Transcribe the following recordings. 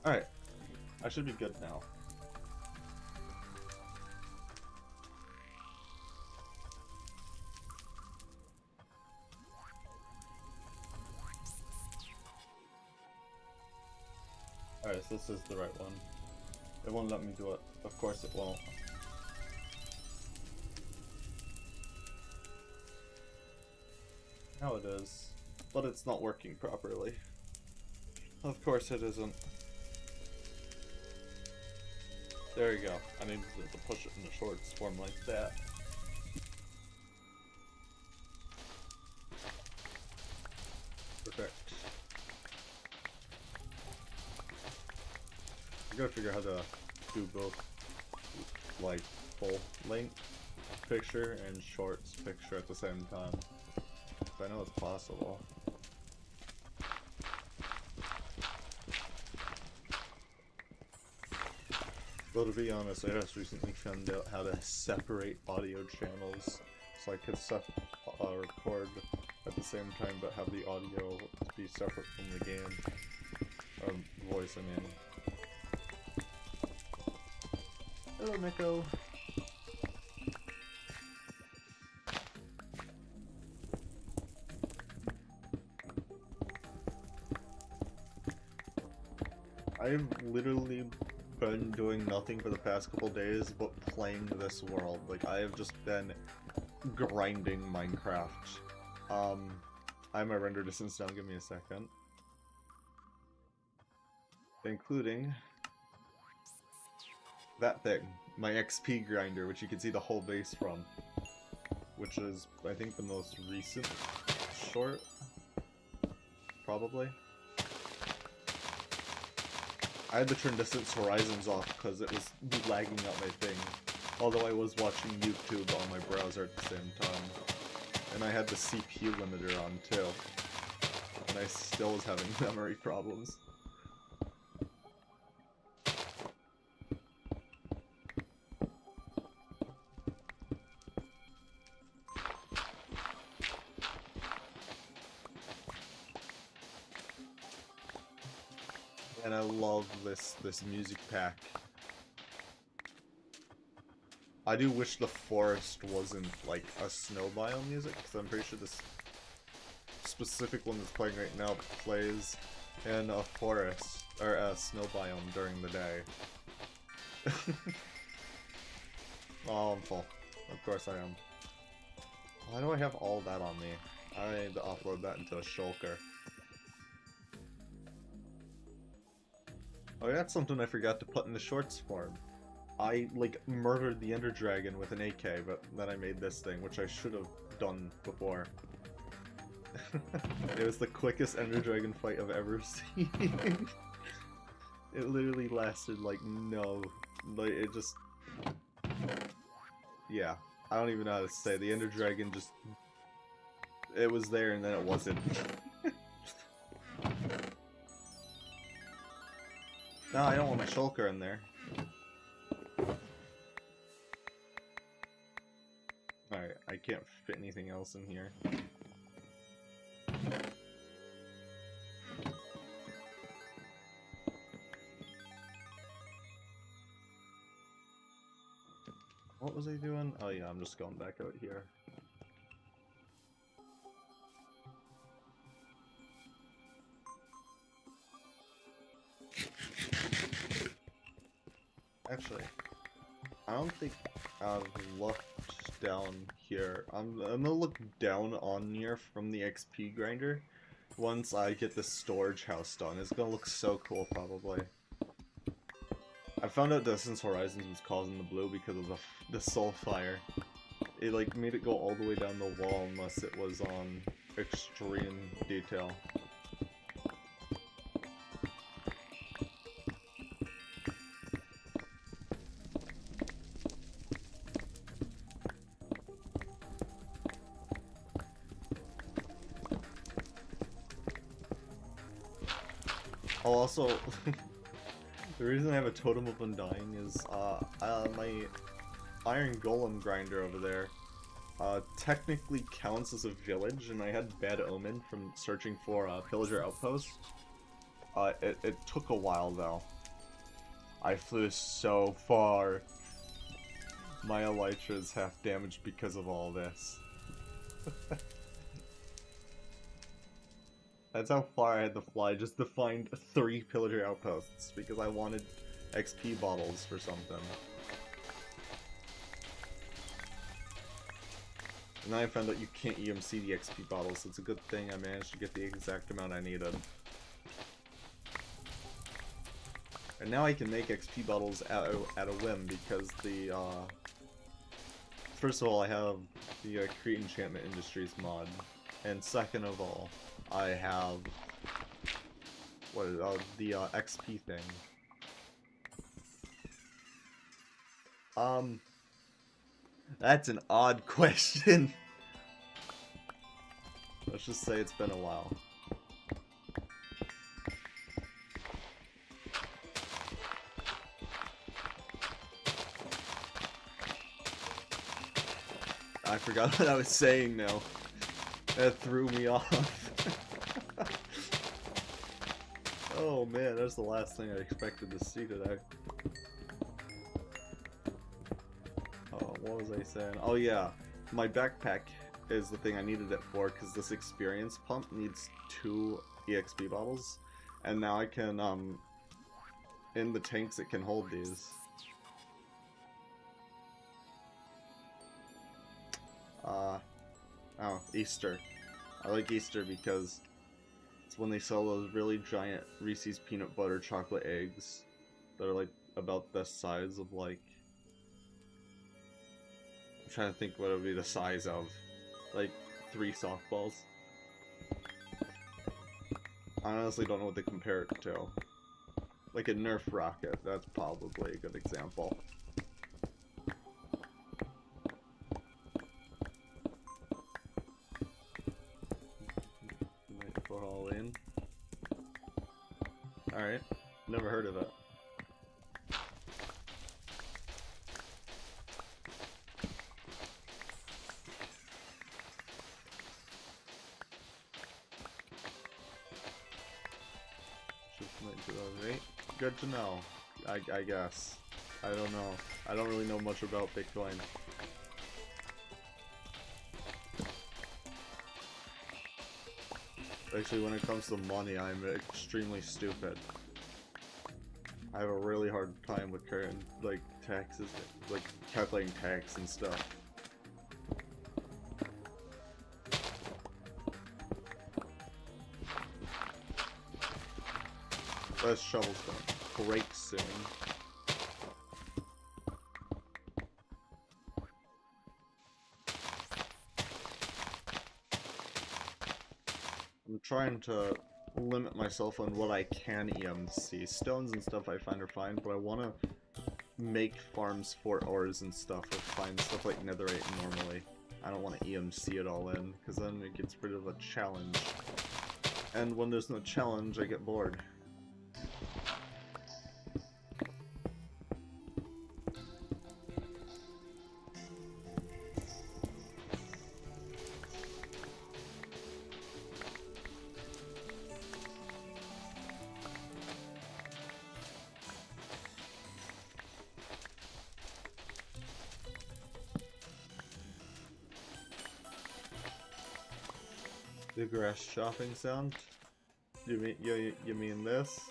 Alright, I should be good now. Alright, so this is the right one. It won't let me do it. Of course it won't. Now it is. But it's not working properly. Of course it isn't. There you go. I need to push it in the shorts form like that. Perfect. I gotta figure out how to do both, like, full length picture and shorts picture at the same time. I know it's possible. Though to be honest, I just recently found out how to separate audio channels so I could record at the same time but have the audio be separate from the game. Or voice, I mean. Hello, Nico. I've literally been doing nothing for the past couple days but playing this world. Like, I have just been grinding Minecraft. I have my render distance down, give me a second. Including that thing, my XP grinder, which you can see the whole base from. Which is, I think, the most recent short. Probably. I had to turn Distance Horizons off because it was lagging out my thing. Although I was watching YouTube on my browser at the same time. And I had the CPU limiter on too. And I still was having memory problems. And I love this music pack. I do wish the forest wasn't like a snow biome music, because I'm pretty sure this specific one that's playing right now plays in a forest, or a snow biome during the day. Oh, I'm full. Of course I am. Why do I have all that on me? I need to upload that into a shulker. Oh, yeah, that's something I forgot to put in the shorts form. I, like, murdered the Ender Dragon with an AK, but then I made this thing, which I should have done before. It was the quickest Ender Dragon fight I've ever seen. It literally lasted, like, it just... Yeah, I don't even know how to say. The Ender Dragon just... It was there and then it wasn't. No, I don't want my shulker in there. Alright, I can't fit anything else in here. What was I doing? Oh yeah, I'm just going back out here. Actually, I don't think I've looked down here. I'm gonna look down on here from the XP grinder once I get the storage house done. It's gonna look so cool, probably. I found out Distance Horizons was causing the blue because of the soul fire. It like made it go all the way down the wall unless it was on extreme detail. Oh, also, the reason I have a Totem of Undying is, my Iron Golem grinder over there, technically counts as a village, and I had Bad Omen from searching for a Pillager Outpost. It took a while though. I flew so far. My elytra is half damaged because of all this. That's how far I had to fly just to find 3 pillager outposts because I wanted XP bottles for something. And then I found out you can't EMC the XP bottles, so it's a good thing I managed to get the exact amount I needed. And now I can make XP bottles at a whim because the, first of all, I have the Create Enchantment Industries mod. And second of all, I have, the XP thing. That's an odd question. Let's just say it's been a while. I forgot what I was saying now. That threw me off. Oh man, that's the last thing I expected to see today. Oh, what was I saying? Oh yeah, my backpack is the thing I needed it for because this experience pump needs 2 EXP bottles. And now I can, in the tanks it can hold these. Oh, Easter. I like Easter because it's when they sell those really giant Reese's peanut butter chocolate eggs that are like about the size of like... I'm trying to think what it would be the size of. Like 3 softballs. I honestly don't know what to compare it to. Like a Nerf rocket, that's probably a good example. Alright, never heard of it. Good to know, I guess. I don't know. I don't really know much about Bitcoin. Actually, when it comes to money, I'm extremely stupid. I have a really hard time with current, like, taxes, like, calculating tax and stuff. This shovel's gonna break soon. I'm trying to limit myself on what I can EMC. Stones and stuff I find are fine, but I want to make farms for ores and stuff, or find stuff like netherite normally. I don't want to EMC it all in, because then it gets rid of a challenge. And when there's no challenge, I get bored. The grass chopping sound? You mean this?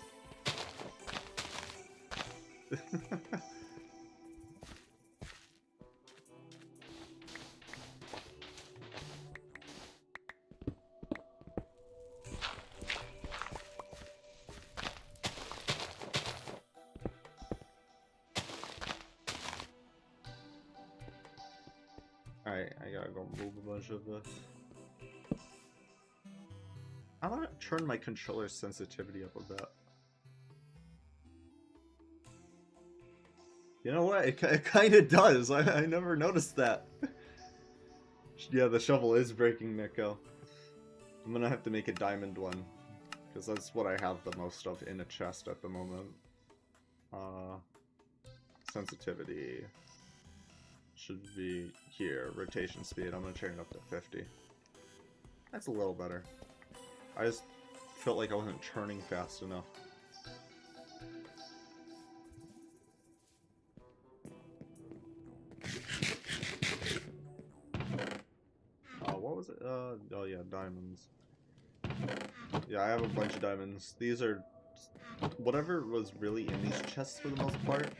Alright, I gotta go move a bunch of this. I want to turn my controller sensitivity up a bit. You know what? It kind of does. I never noticed that. Yeah, the shovel is breaking, Nico. I'm gonna have to make a diamond one. Because that's what I have the most of in a chest at the moment. Sensitivity should be here. Rotation speed, I'm gonna turn it up to 50. That's a little better. I just felt like I wasn't turning fast enough. What was it? Oh yeah, diamonds. Yeah, I have a bunch of diamonds. These are whatever was really in these chests for the most part,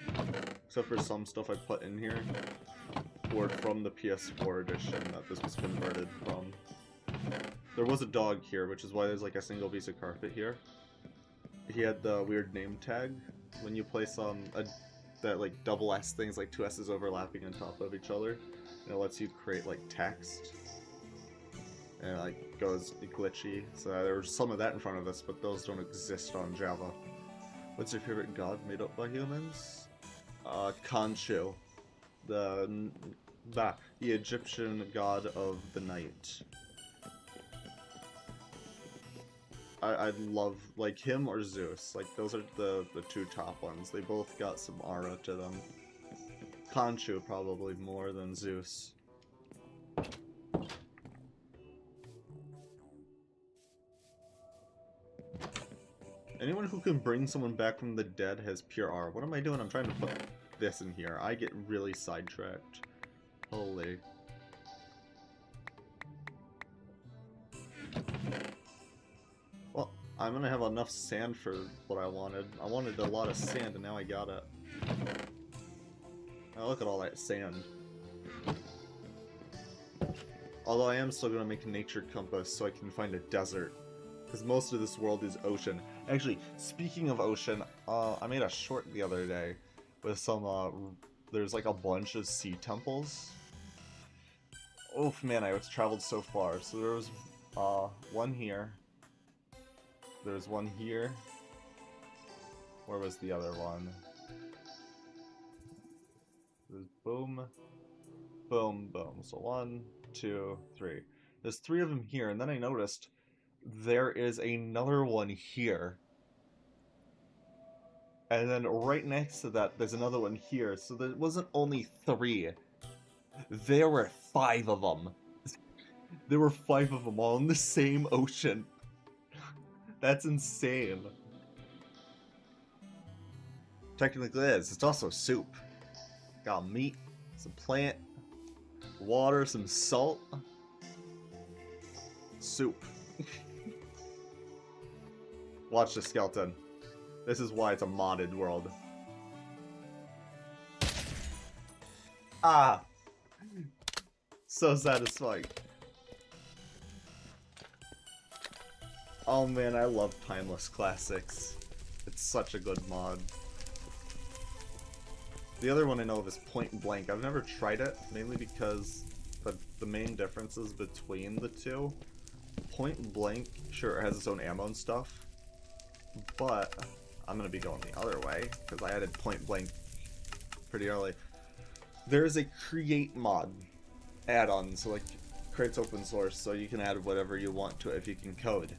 except for some stuff I put in here, were from the PS4 edition that this was converted from. There was a dog here, which is why there's like a single piece of carpet here. He had the weird name tag. When you place that like double S things, like two S's overlapping on top of each other, and it lets you create like text. And it like goes glitchy. So there's some of that in front of us, but those don't exist on Java. What's your favorite god made up by humans? Khonshu, the Egyptian god of the night. I love, like, him or Zeus. Like, those are the two top ones. They both got some aura to them. Khonshu probably more than Zeus. Anyone who can bring someone back from the dead has pure R. What am I doing? I'm trying to put this in here. I get really sidetracked. Holy. Well, I'm gonna have enough sand for what I wanted. I wanted a lot of sand and now I got it. Now look at all that sand. Although I am still gonna make a nature compass so I can find a desert. Because most of this world is ocean. Actually, speaking of ocean, I made a short the other day with some, there's like a bunch of sea temples. Oof, man, I traveled so far. So there was, one here. There's one here. Where was the other one? There's boom, boom, boom. So 1, 2, 3. There's 3 of them here, and then I noticed there is another one here. And then right next to that, there's another one here. So there wasn't only 3. There were 5 of them. There were 5 of them all in the same ocean. That's insane. Technically it is. It's also soup. Got meat, some plant, water, some salt. Soup. Watch the skeleton. This is why it's a modded world. Ah! So satisfying. Oh man, I love Timeless Classics. It's such a good mod. The other one I know of is Point Blank. I've never tried it, mainly because the main differences between the two. Point Blank, sure, it has its own ammo and stuff. But I'm gonna be going the other way because I added Point Blank pretty early. There is a create mod add-on, so like creates open source, so you can add whatever you want to it if you can code.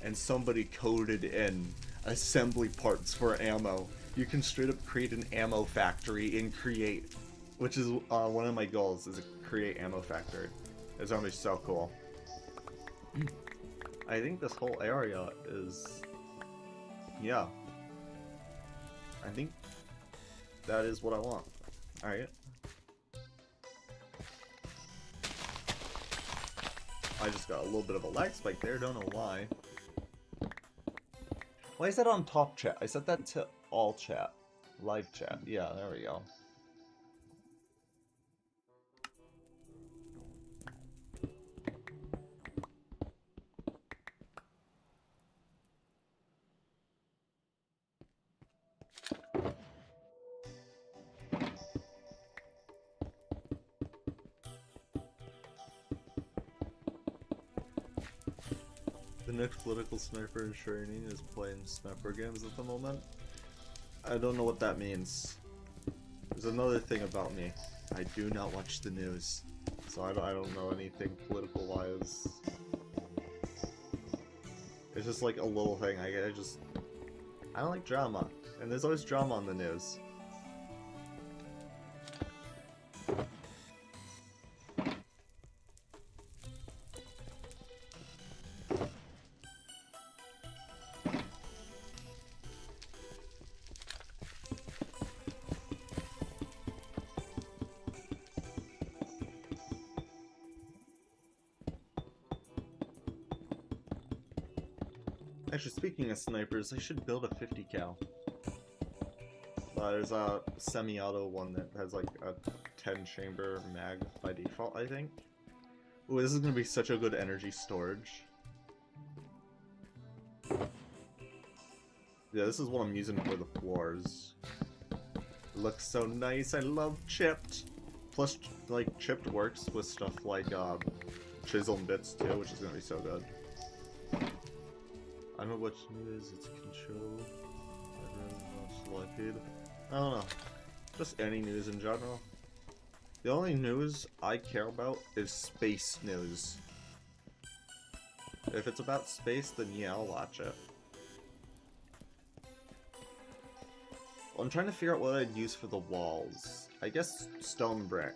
And somebody coded in assembly parts for ammo. You can straight up create an ammo factory in Create, which is one of my goals, is a create ammo factory. It's gonna be so cool. I think this whole area is... yeah. I think that is what I want. Alright. I just got a little bit of a lag spike there, don't know why. Why is that on top chat? I set that to all chat. Live chat. Yeah, there we go. The next political sniper in training is playing sniper games at the moment. I don't know what that means. There's another thing about me. I do not watch the news, so I don't know anything political wise. It's just like a little thing. I don't like drama, and there's always drama on the news. Actually, speaking of snipers, I should build a 50 cal. There's a semi-auto one that has like a 10 chamber mag by default, I think. Ooh, this is gonna be such a good energy storage. Yeah, this is what I'm using for the floors. It looks so nice. I love chipped. Plus, like, chipped works with stuff like chiseled bits too, which is gonna be so good. I don't know which news it's control. I really know selected. I don't know. Just any news in general. The only news I care about is space news. If it's about space, then yeah, I'll watch it. Well, I'm trying to figure out what I'd use for the walls. I guess stone brick.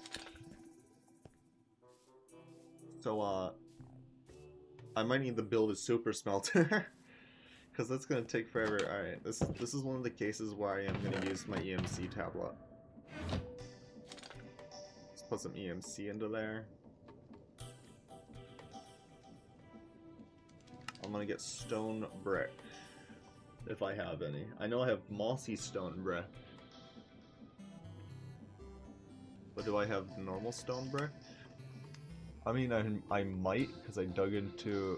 So, I might need to build a super smelter. Because that's going to take forever. Alright, this is one of the cases where I am going to use my EMC tablet. Let's put some EMC into there. I'm going to get stone brick. If I have any. I know I have mossy stone brick. But do I have normal stone brick? I mean, I might, because I dug into...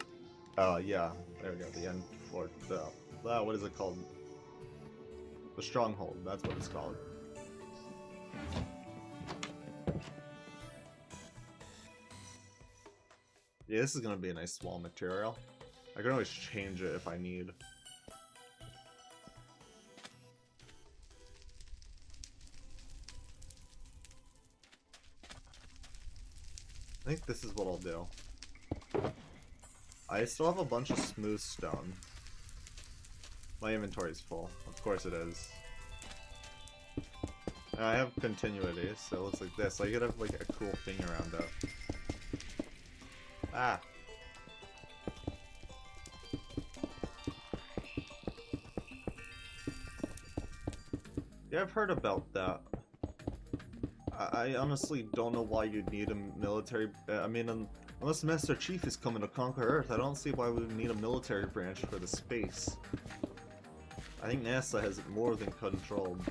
yeah, there we go, the end floor. What is it called? The stronghold, that's what it's called. Yeah, this is gonna be a nice wall material. I can always change it if I need. I think this is what I'll do. I still have a bunch of smooth stone. My inventory is full. Of course it is. And I have continuity, so it looks like this. I could have like a cool thing around it. Ah! Yeah, I've heard about that. I honestly don't know why you'd need a military... I mean, unless Master Chief is coming to conquer Earth, I don't see why we would need a military branch for the space. I think NASA has it more than controlled.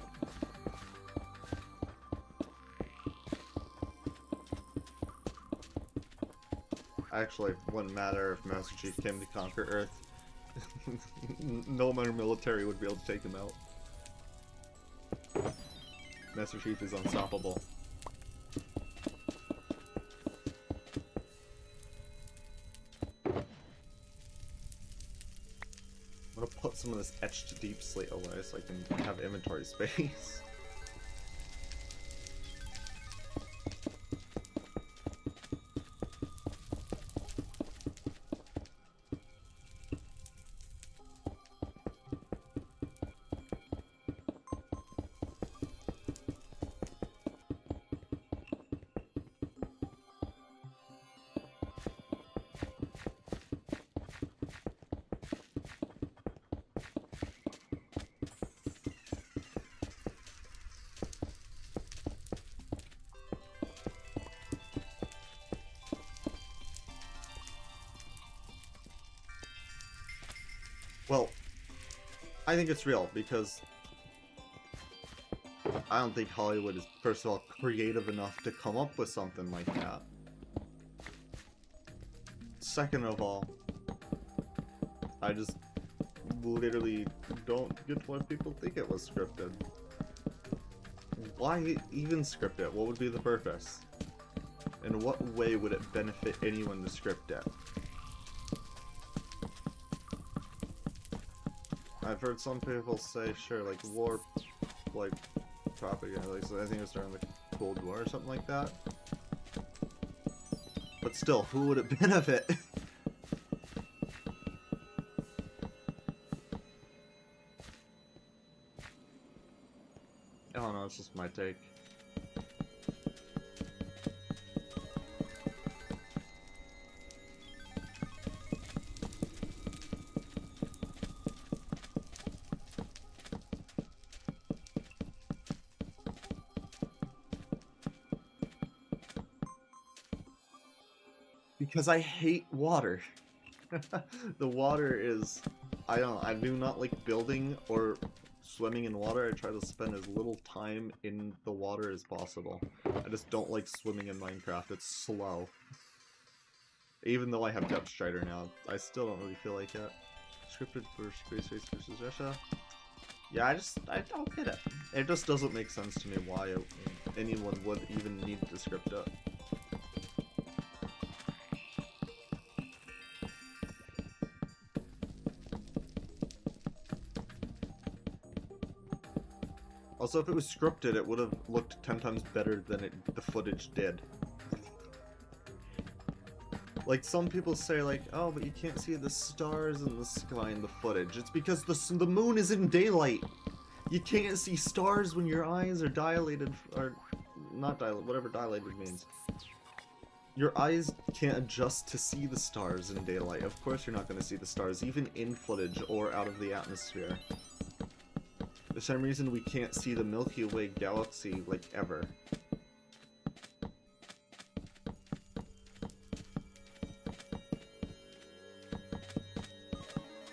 Actually, it wouldn't matter if Master Chief came to conquer Earth. No amount of military would be able to take him out. Master Chief is unstoppable. I'm gonna put some of this etched deep slate away so I can have inventory space. Well, I think it's real because I don't think Hollywood is, first of all, creative enough to come up with something like that. Second of all, I just literally don't get why people think it was scripted. Why even script it? What would be the purpose? In what way would it benefit anyone to script it? I've heard some people say, sure, like, war, like, propaganda, like, I think it was during the Cold War or something like that. But still, who would it benefit? I don't know, it's just my take. Because I hate water. The water is I don't. I do not like building or swimming in water. I try to spend as little time in the water as possible. I just don't like swimming in Minecraft. It's slow. Even though I have Depth Strider now, I still don't really feel like it. Scripted for Space Race versus Russia. Yeah, I don't get it. It just doesn't make sense to me why anyone would even need to script it. Also, if it was scripted, it would have looked 10 times better than the footage did. Like, some people say, like, oh, but you can't see the stars in the sky in the footage. It's because the moon is in daylight. You can't see stars when your eyes are dilated, or not dilated, whatever dilated means. Your eyes can't adjust to see the stars in daylight. Of course you're not going to see the stars, even in footage or out of the atmosphere. For some reason we can't see the Milky Way galaxy, like, ever.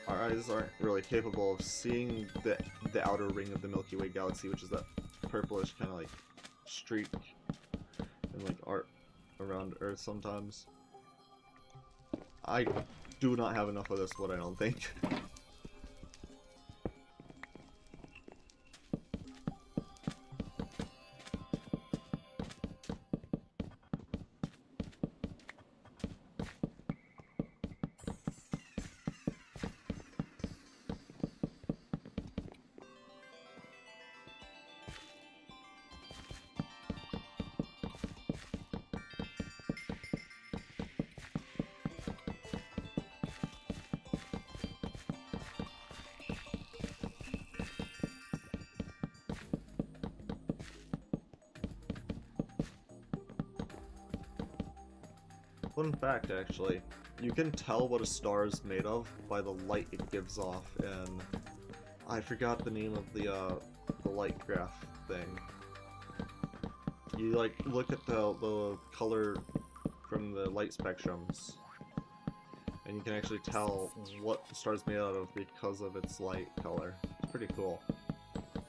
Our eyes aren't really capable of seeing the outer ring of the Milky Way galaxy, which is that purplish kind of like streak and like art around Earth sometimes. I do not have enough of this wood, I don't think. Fun fact, actually, you can tell what a star is made of by the light it gives off, and I forgot the name of the light graph thing. You like look at the color from the light spectrums, and you can actually tell what the star is made out of because of its light color. It's pretty cool.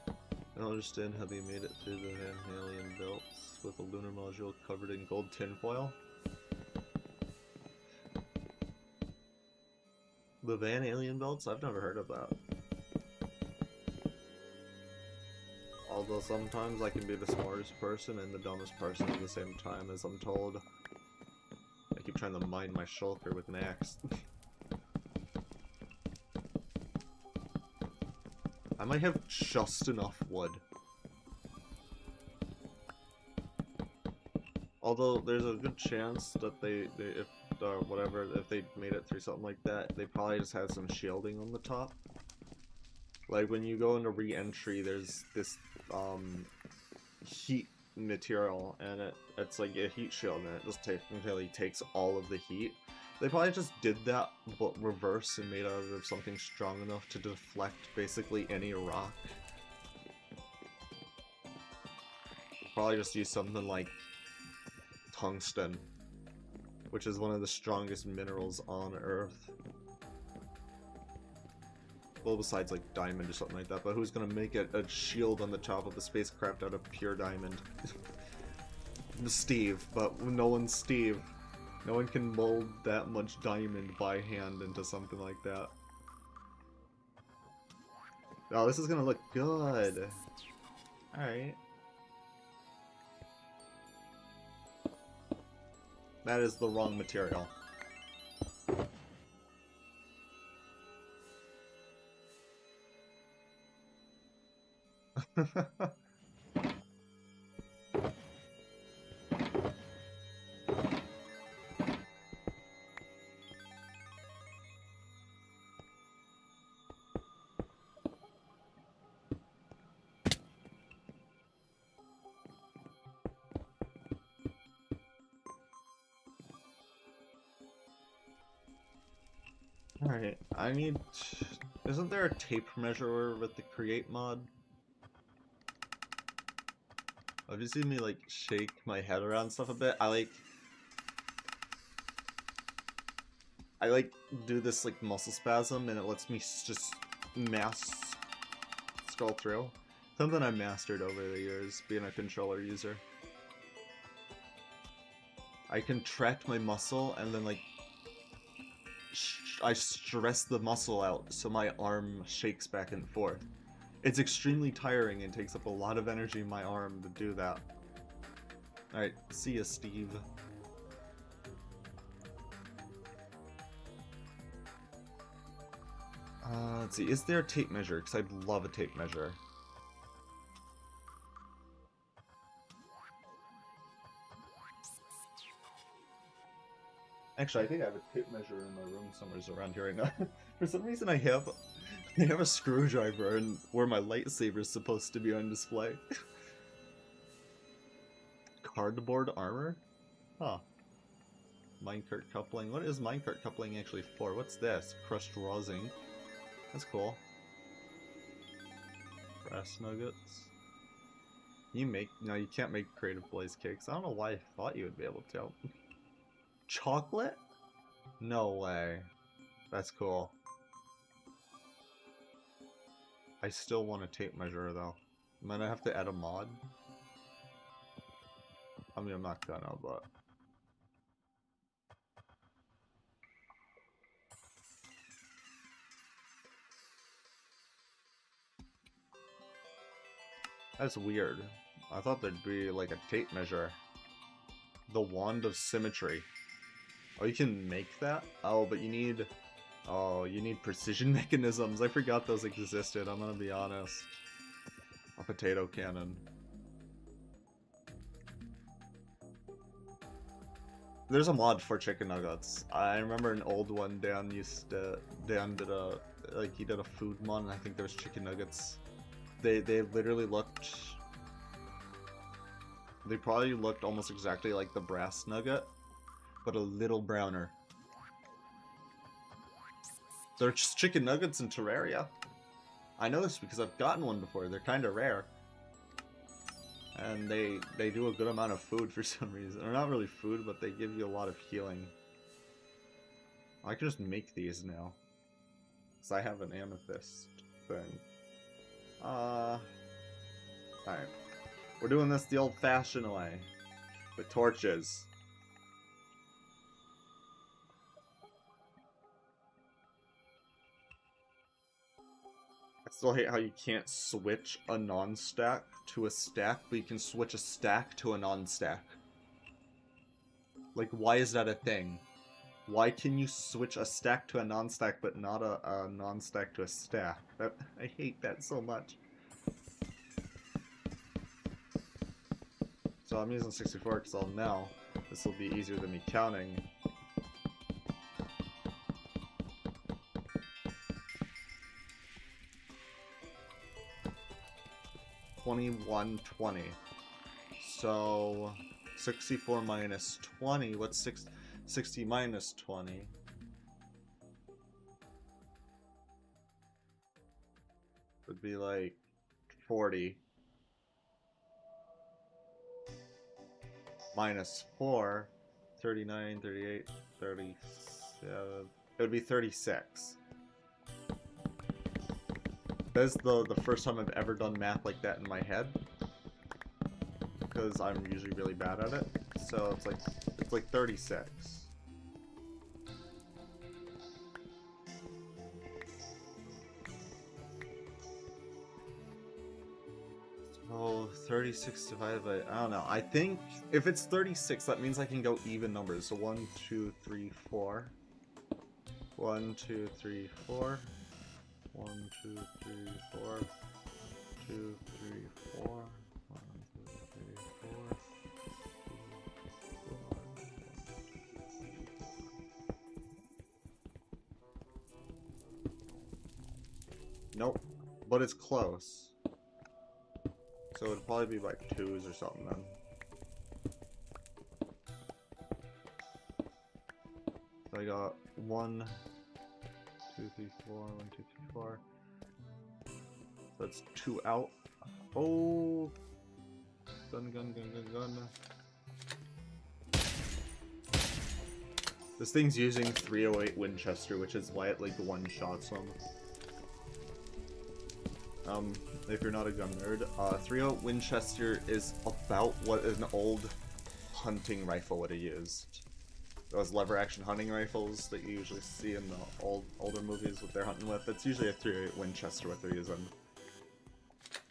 I don't understand how they made it through the Van Halen belts with a lunar module covered in gold tinfoil. The Van Alien belts? I've never heard of that. Although sometimes I can be the smartest person and the dumbest person at the same time, as I'm told. I keep trying to mine my shulker with an axe. I might have just enough wood. Although there's a good chance that if they made it through something like that, they probably just had some shielding on the top. Like when you go into re-entry, there's this heat material, and it's like a heat shield, and it just technically takes all of the heat. They probably just did that, but reverse, and made out of something strong enough to deflect basically any rock. Probably just use something like tungsten, which is one of the strongest minerals on Earth. Well, besides like diamond or something like that, but who's gonna make a shield on the top of a spacecraft out of pure diamond? Steve, but no one's Steve. No one can mold that much diamond by hand into something like that. Oh, this is gonna look good. Alright. That is the wrong material. Alright, I need... Isn't there a tape measure with the create mod? Have you seen me, like, shake my head around stuff a bit? I, like... I like do this like muscle spasm and it lets me just mass scroll through. Something I mastered over the years being a controller user. I contract my muscle and then like I stress the muscle out so my arm shakes back and forth. It's extremely tiring and takes up a lot of energy in my arm to do that. Alright, see ya, Steve. Let's see, is there a tape measure? Because I'd love a tape measure. Actually, I think I have a tape measure in my room somewhere around here right now. For some reason I have a screwdriver and where my lightsaber is supposed to be on display. Cardboard armor? Huh. Minecart coupling. What is minecart coupling actually for? What's this? Crushed raw zinc. That's cool. Brass nuggets. No, you can't make creative blaze cakes. I don't know why I thought you would be able to. Chocolate? No way. That's cool. I still want a tape measure though. I'm gonna have to add a mod. I mean, I'm not gonna, but... That's weird. I thought there'd be like a tape measure. The Wand of Symmetry. Oh, you can make that? Oh, but you need... Oh, you need precision mechanisms. I forgot those existed, I'm gonna be honest. A potato cannon. There's a mod for chicken nuggets. I remember an old one Dan did a... Like, he did a food mod, and I think there was chicken nuggets. They literally looked... They probably looked almost exactly like the brass nugget, but a little browner. They're just chicken nuggets in Terraria. I know this because I've gotten one before. They're kind of rare. And they do a good amount of food for some reason. They're not really food, but they give you a lot of healing. I can just make these now. Because I have an amethyst thing. Alright. We're doing this the old-fashioned way. With torches. I still hate how you can't switch a non-stack to a stack, but you can switch a stack to a non-stack. Like, why is that a thing? Why can you switch a stack to a non-stack, but not a non-stack to a stack? I hate that so much. So I'm using 64 because I'll know this will be easier than me counting. $21.20. So 64 minus 20. What's 60 minus 20? Would be like 40. Minus 4, 39, 38, 37. It would be 36. That's the first time I've ever done math like that in my head. Because I'm usually really bad at it. So it's like 36. Oh, 36 divided by, I don't know. I think if it's 36, that means I can go even numbers. So 1, 2, 3, 4. 1, 2, 3, 4. 1, 2, 3, 4. 2, 3, 4. 1, 2, 3, 4. Nope, but it's close. So it'd probably be like 2s or something then. So I got 1, 2, 3, 4, 1, 2, 3, 4. So that's 2 out. Oh! Gun. This thing's using 308 Winchester, which is why it like one-shots them. If you're not a gun nerd, 308 Winchester is about what an old hunting rifle would have used. Those lever-action hunting rifles that you usually see in the older movies what they're hunting with. That's usually a 308 Winchester what they're using.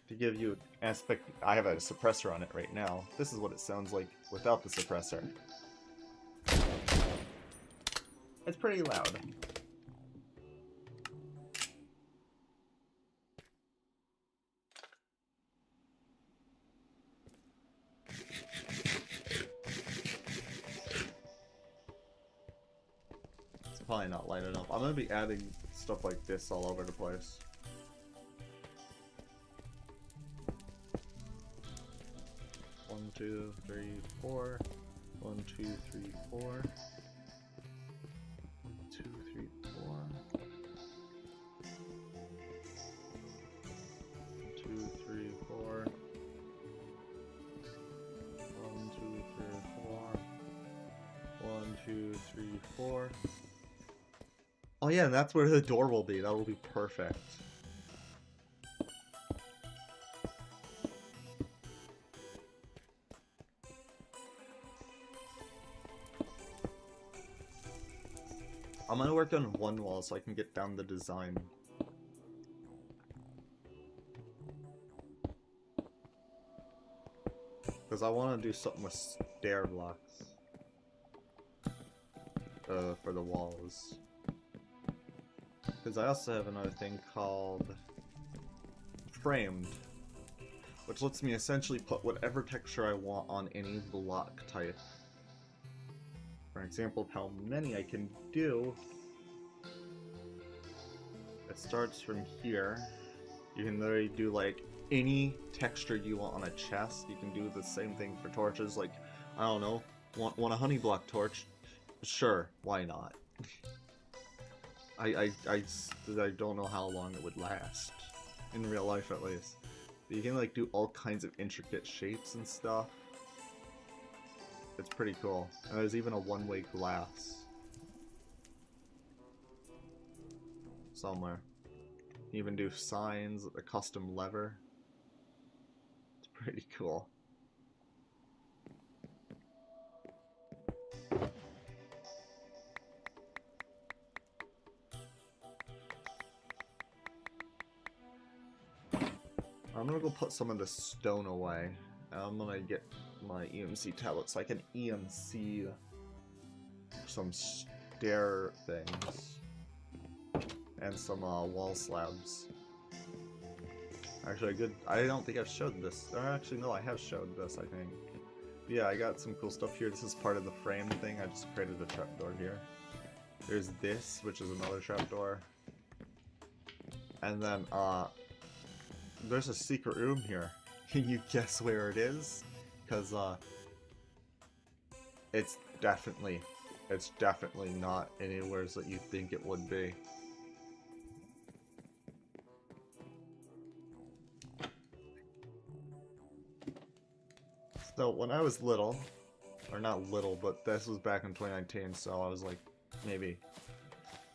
To give you aspect, I have a suppressor on it right now. This is what it sounds like without the suppressor. It's pretty loud. It's probably not light enough. I'm gonna be adding stuff like this all over the place. One, two, three, four. 1, 2, 3, 4. 1, 2, 3, 4. 2, 3, 4. 1, 2, 3, 4. 1, 2, 3, 4. Oh yeah, that's where the door will be. That will be perfect. I'm gonna work on one wall so I can get down the design. Because I want to do something with stair blocks. For the walls. Because I also have another thing called framed. Which lets me essentially put whatever texture I want on any block type. For example, of how many I can do. It starts from here. You can literally do like any texture you want on a chest. You can do the same thing for torches. Like, I don't know, want a honey block torch? Sure, why not? I don't know how long it would last. In real life, at least. But you can like do all kinds of intricate shapes and stuff. It's pretty cool. And there's even a one-way glass. Somewhere. You can even do signs, a custom lever. It's pretty cool. I'm gonna go put some of the stone away. And I'm gonna get my EMC tablet so I can EMC some stair things. And some wall slabs. Actually, I don't think I've showed this. Or actually, no, I have showed this, I think. Yeah, I got some cool stuff here. This is part of the frame thing. I just created a trapdoor here. There's this, which is another trapdoor. And then, there's a secret room here. Can you guess where it is? Because, it's definitely not anywhere that you think it would be. So, when I was little, or not little, but this was back in 2019, so I was like, maybe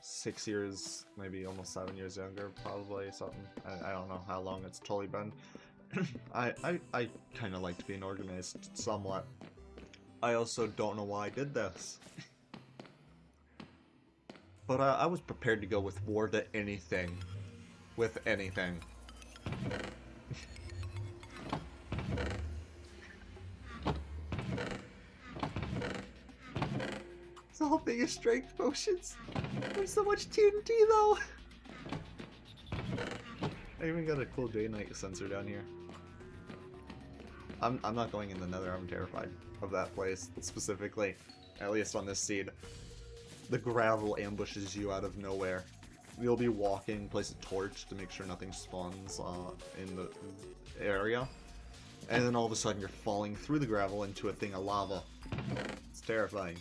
6 years, maybe almost 7 years younger, probably, something. I don't know how long it's totally been. I kind of liked being organized, somewhat. I also don't know why I did this. But I was prepared to go with war to anything. With anything. It's all big strength potions. There's so much TNT though. I even got a cool day-night sensor down here. I'm not going in the Nether. I'm terrified of that place specifically. At least on this seed. The gravel ambushes you out of nowhere. You'll be walking, place a torch to make sure nothing spawns in the area. And then all of a sudden you're falling through the gravel into a thing of lava. It's terrifying.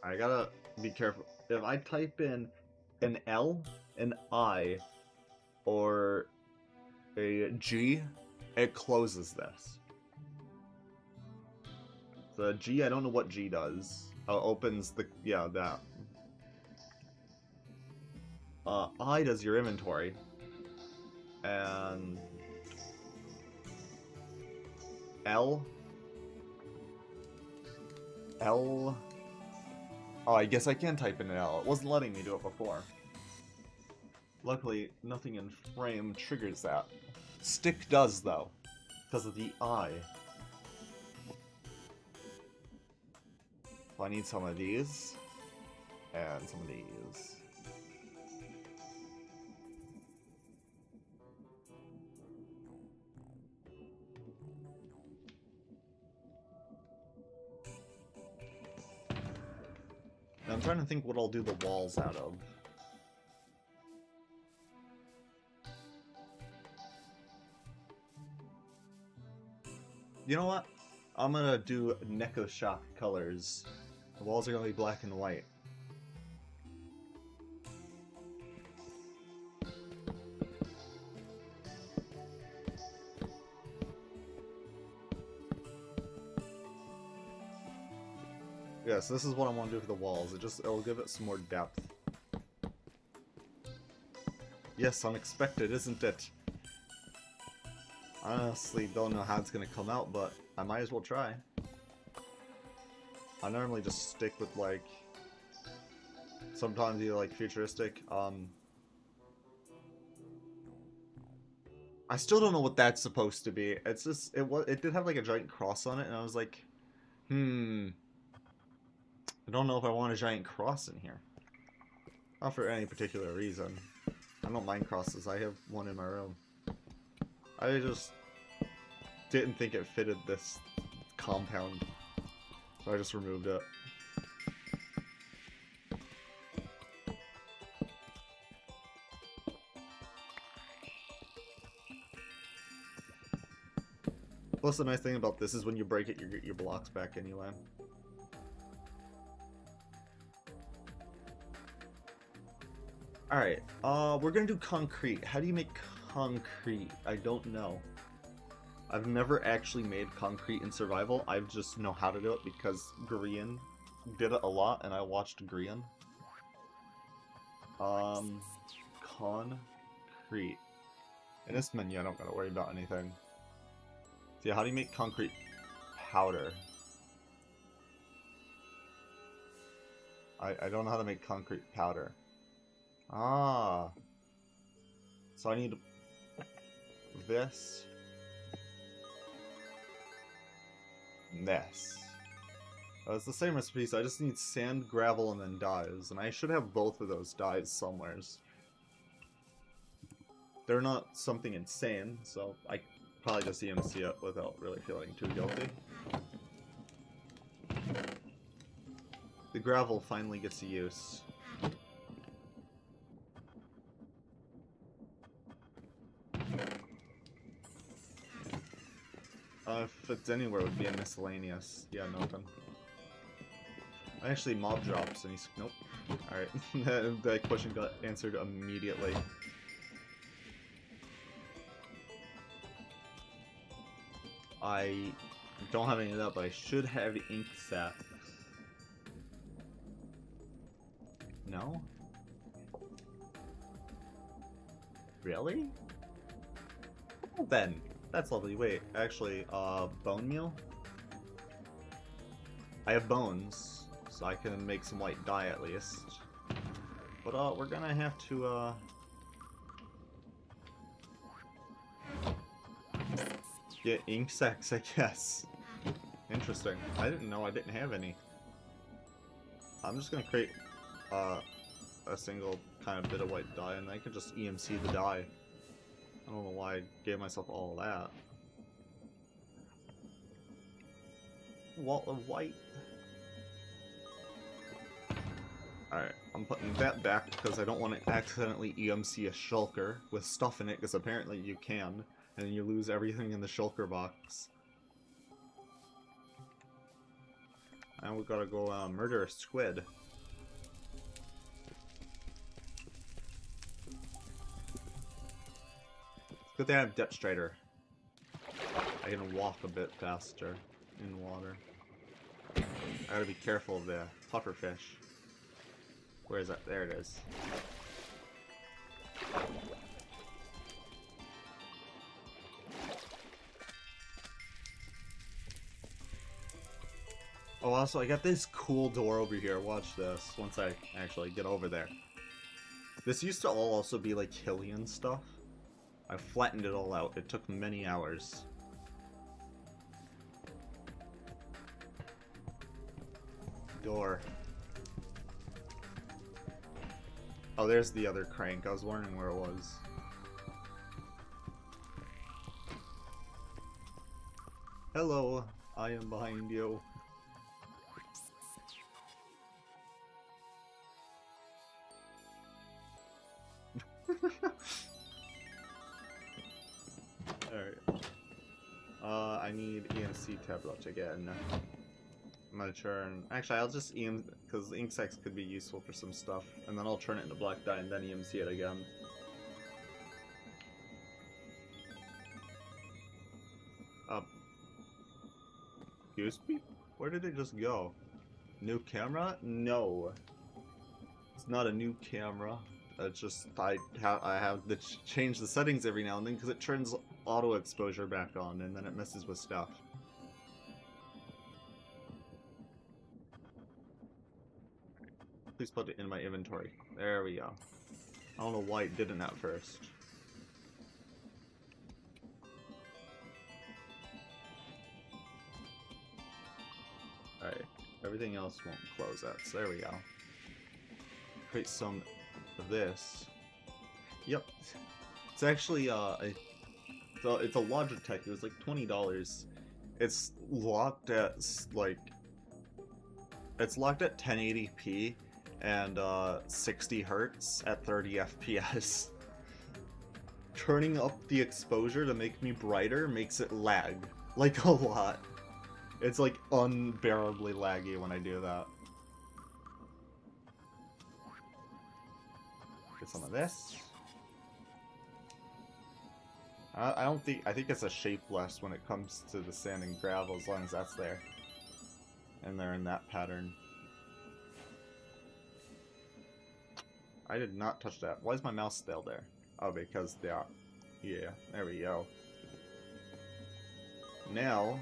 I gotta be careful. If I type in an L, an I, or a G, it closes this. The G, I don't know what G does. Opens the, yeah, that. I does your inventory. And L. Oh, I guess I can type in an L. It wasn't letting me do it before. Luckily, nothing in frame triggers that. Stick does, though, because of the I. So I need some of these, and some of these. Now I'm trying to think what I'll do the walls out of. You know what? I'm gonna do Neko Shock colors. The walls are gonna be black and white. Yes, this is what I want to do for the walls. It'll give it some more depth. Yes, unexpected, isn't it? I honestly don't know how it's gonna come out, but I might as well try. I normally just stick with, like, sometimes either, like, futuristic, I still don't know what that's supposed to be. It's just, it did have, like, a giant cross on it, and I was like, I don't know if I want a giant cross in here. Not for any particular reason. I don't mind crosses, I have one in my room. I just didn't think it fitted this compound, so I just removed it. Plus, the nice thing about this is when you break it, you get your blocks back anyway. Alright, we're gonna do concrete. How do you make concrete? I don't know. I've never actually made concrete in survival. I just know how to do it because Grian did it a lot, and I watched Grian. Concrete. In this menu, I don't gotta worry about anything. So yeah, how do you make concrete powder? I don't know how to make concrete powder. Ah. So I need this. And this. It's the same recipe, so I just need sand, gravel, and then dyes. And I should have both of those dyes somewheres. They're not something insane, so I probably just EMC it without really feeling too guilty. The gravel finally gets a use. If it's anywhere, it would be a miscellaneous. Yeah, nothing. Actually, mob drops, and he's... Nope. Alright, that question got answered immediately. I don't have any of that, but I should have ink sacs. No? Really? Well then, that's lovely. Wait, actually, bone meal? I have bones, so I can make some white dye at least. But, we're gonna have to, get ink sacs, I guess. Interesting. I didn't know I didn't have any. I'm just gonna create, a single kind of bit of white dye, and I can just EMC the dye. I don't know why I gave myself all that. Wall of white. Alright, I'm putting that back because I don't want to accidentally EMC a shulker with stuff in it, because apparently you can, and then you lose everything in the shulker box. And we gotta go murder a squid. Good thing I have Depth Strider. I can walk a bit faster in water. I gotta be careful of the pufferfish. Where is that? There it is. Oh, also, I got this cool door over here. Watch this, once I actually get over there. This used to all also be like hilly and stuff. I flattened it all out. It took many hours. Door. Oh, there's the other crank. I was wondering where it was. Hello, I am behind you. Alright. I need EMC tablet again. I'm gonna turn. Actually, I'll just because ink sacs could be useful for some stuff, and then I'll turn it into black dye and then EMC it again. Excuse me? Where did it just go? New camera? No. It's not a new camera. It's just I have to change the settings every now and then because it turns auto exposure back on and then it messes with stuff. Please put it in my inventory. There we go. I don't know why it didn't at first. Alright, everything else won't close out, so there we go. Create some of this. Yep. It's actually, it's a Logitech, it was like $20. It's locked at, like, it's locked at 1080p and 60 hertz at 30 FPS. Turning up the exposure to make me brighter makes it lag, like a lot. It's like unbearably laggy when I do that. Get some of this. I think it's a shapeless when it comes to the sand and gravel as long as that's there. And they're in that pattern. I did not touch that. Why is my mouse still there? Oh, because they are. Yeah, there we go. Now...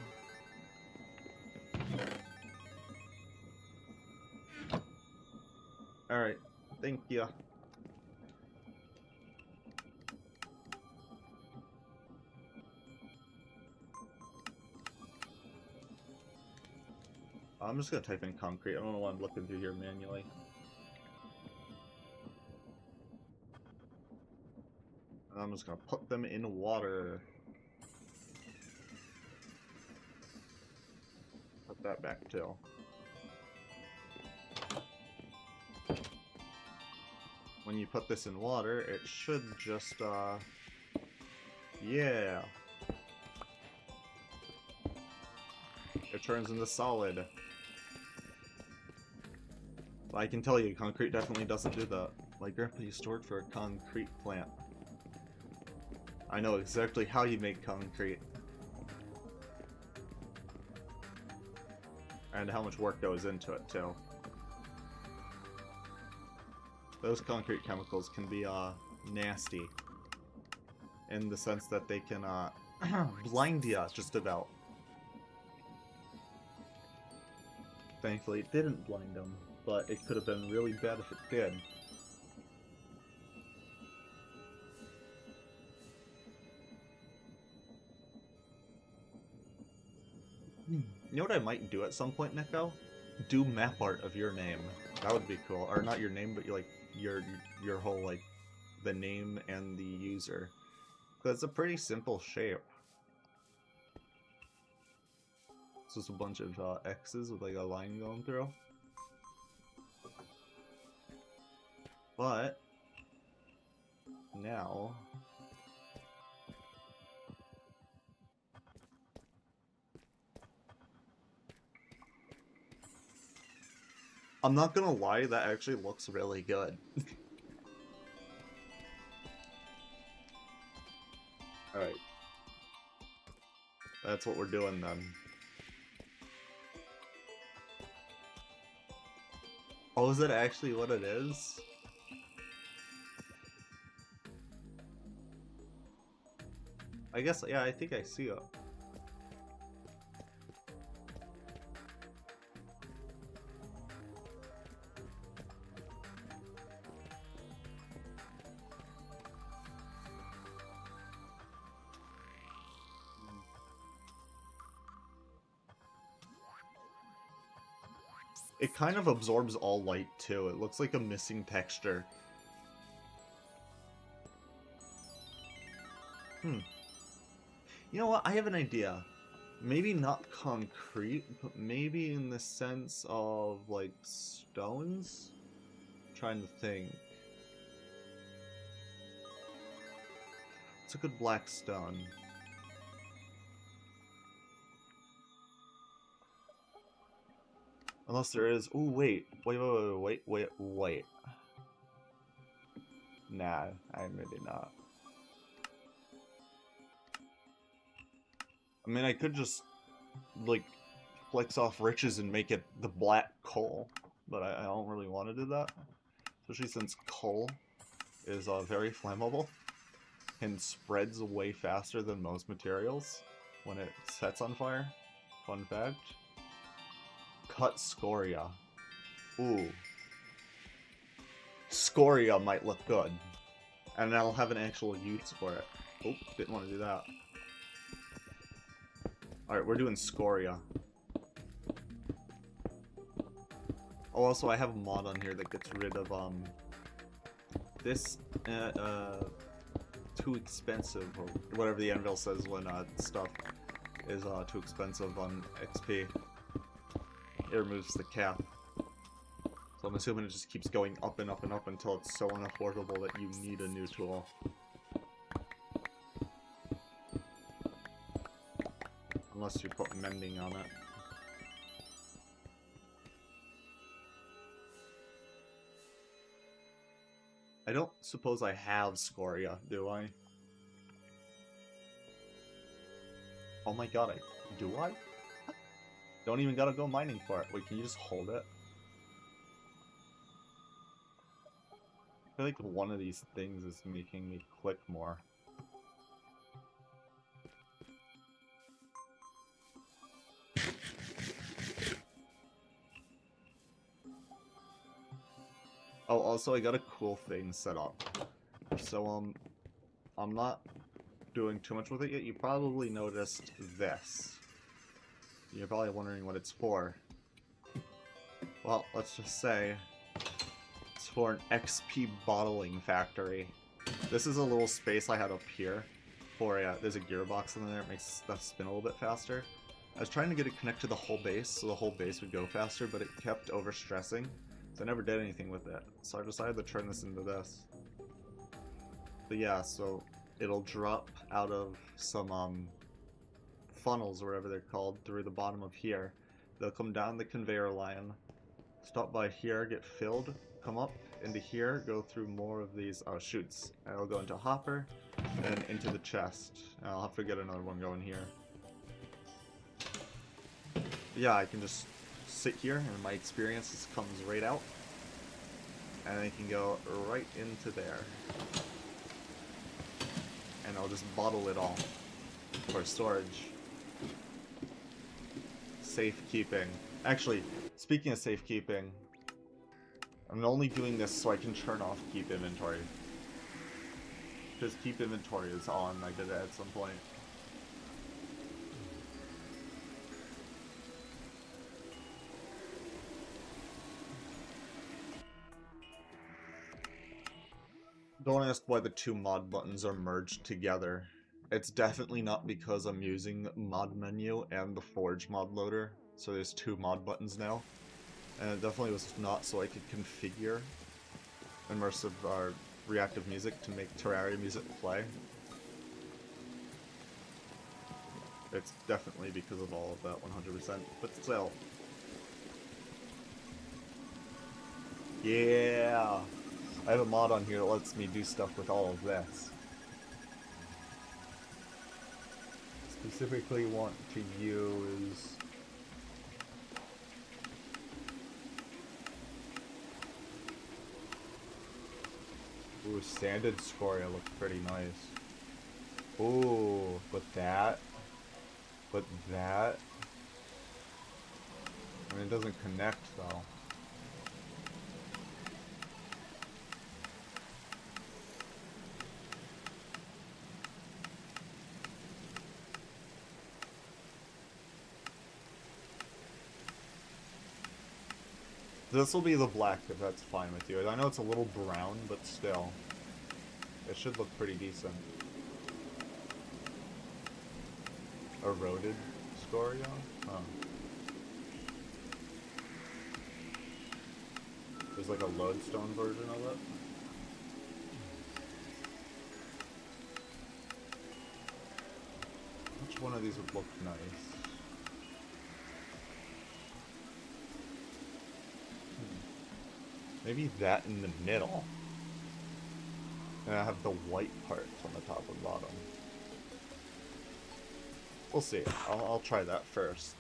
Alright, thank you. I'm just gonna type in concrete. I don't know why I'm looking through here manually. I'm just gonna put them in water. Put that back too. When you put this in water, it should just, yeah. It turns into solid. But I can tell you, concrete definitely doesn't do that. My grandpa used to work for a concrete plant. I know exactly how you make concrete. And how much work goes into it, too. Those concrete chemicals can be, nasty. In the sense that they can, blind you, just about. Thankfully, it didn't blind them, but it could have been really bad if it did. You know what I might do at some point, Nico? Do map art of your name. That would be cool. Or not your name, but like your whole, like, the name and the user. Because it's a pretty simple shape. It's just a bunch of X's with like a line going through. But now I'm not gonna lie, that actually looks really good. That's what we're doing then. Oh, is it actually what it is? I guess, yeah, I think I see it. It kind of absorbs all light, too. It looks like a missing texture. You know what? I have an idea. Maybe not concrete, but maybe in the sense of, like, stones? I'm trying to think. It's a good black stone. Unless there is... Ooh, wait. Wait. Nah, I'm maybe not. I mean, I could just, like, flex off riches and make it the black coal, but I don't really want to do that. Especially since coal is very flammable and spreads way faster than most materials when it sets on fire. Fun fact. Cut scoria. Ooh. Scoria might look good. And I'll have an actual use for it. Oh, didn't want to do that. Alright, we're doing scoria. Oh, also, I have a mod on here that gets rid of, this, too expensive, or whatever the anvil says when, stuff is, too expensive on XP. It removes the cap. So I'm assuming it just keeps going up and up and up until it's so unaffordable that you need a new tool. Unless you put mending on it. I don't suppose I have scoria, do I? Oh my god, do I? Don't even gotta go mining for it. Wait, can you just hold it? I feel like one of these things is making me click more. Oh, also I got a cool thing set up. So, I'm not doing too much with it yet. You probably noticed this. You're probably wondering what it's for. Well, let's just say it's for an XP bottling factory. This is a little space I had up here for there's a gearbox in there. It makes stuff spin a little bit faster. I was trying to get it connected to the whole base so the whole base would go faster, but it kept overstressing. So I never did anything with it. So I decided to turn this into this. But yeah, so it'll drop out of some funnels or whatever they're called through the bottom of here. They'll come down the conveyor line, stop by here, get filled, come up into here, go through more of these chutes. And it'll go into a hopper, and into the chest. And I'll have to get another one going here. But yeah, I can just sit here, and my experience just comes right out. And I can go right into there. And I'll just bottle it all for storage. Safekeeping. Actually, speaking of safekeeping, I'm only doing this so I can turn off keep inventory. Because keep inventory is on, I did it at some point. Don't ask why the two mod buttons are merged together. It's definitely not because I'm using mod menu and the Forge mod loader, so there's two mod buttons now. And it definitely was not so I could configure immersive or reactive music to make Terraria music play. It's definitely because of all of that, 100%, but still. Yeah! I have a mod on here that lets me do stuff with all of this. specifically want to use... Ooh, sanded scoria looks pretty nice. Ooh, but that... I mean, it doesn't connect, though. This will be the black, if that's fine with you. I know it's a little brown, but still. It should look pretty decent. Eroded scoria? Huh. There's like a lodestone version of it. Which one of these would look nice? Maybe that in the middle. And I have the white parts on the top and bottom. We'll see. I'll try that first.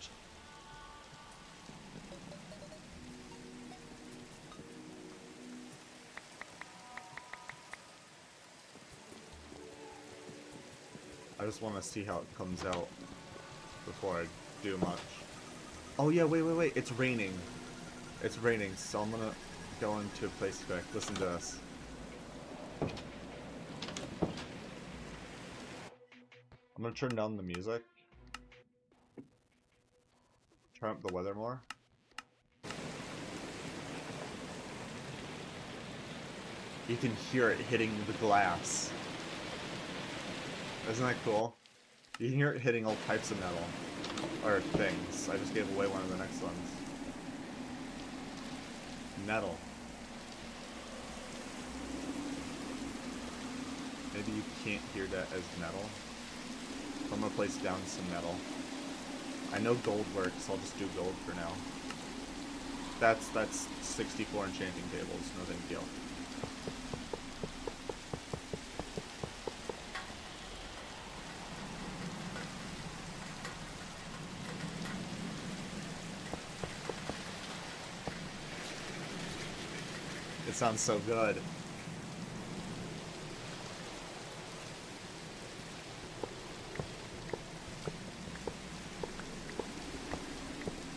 I just want to see how it comes out before I do much. Oh yeah, wait. It's raining. It's raining, so I'm gonna go into a place quick. Listen to this. I'm gonna turn down the music. Turn up the weather more. You can hear it hitting the glass. Isn't that cool? You can hear it hitting all types of metal. Or things. I just gave away one of the next ones. Metal. Maybe you can't hear that as metal. So I'm gonna place down some metal. I know gold works, I'll just do gold for now. That's 64 enchanting tables, no big deal. It sounds so good.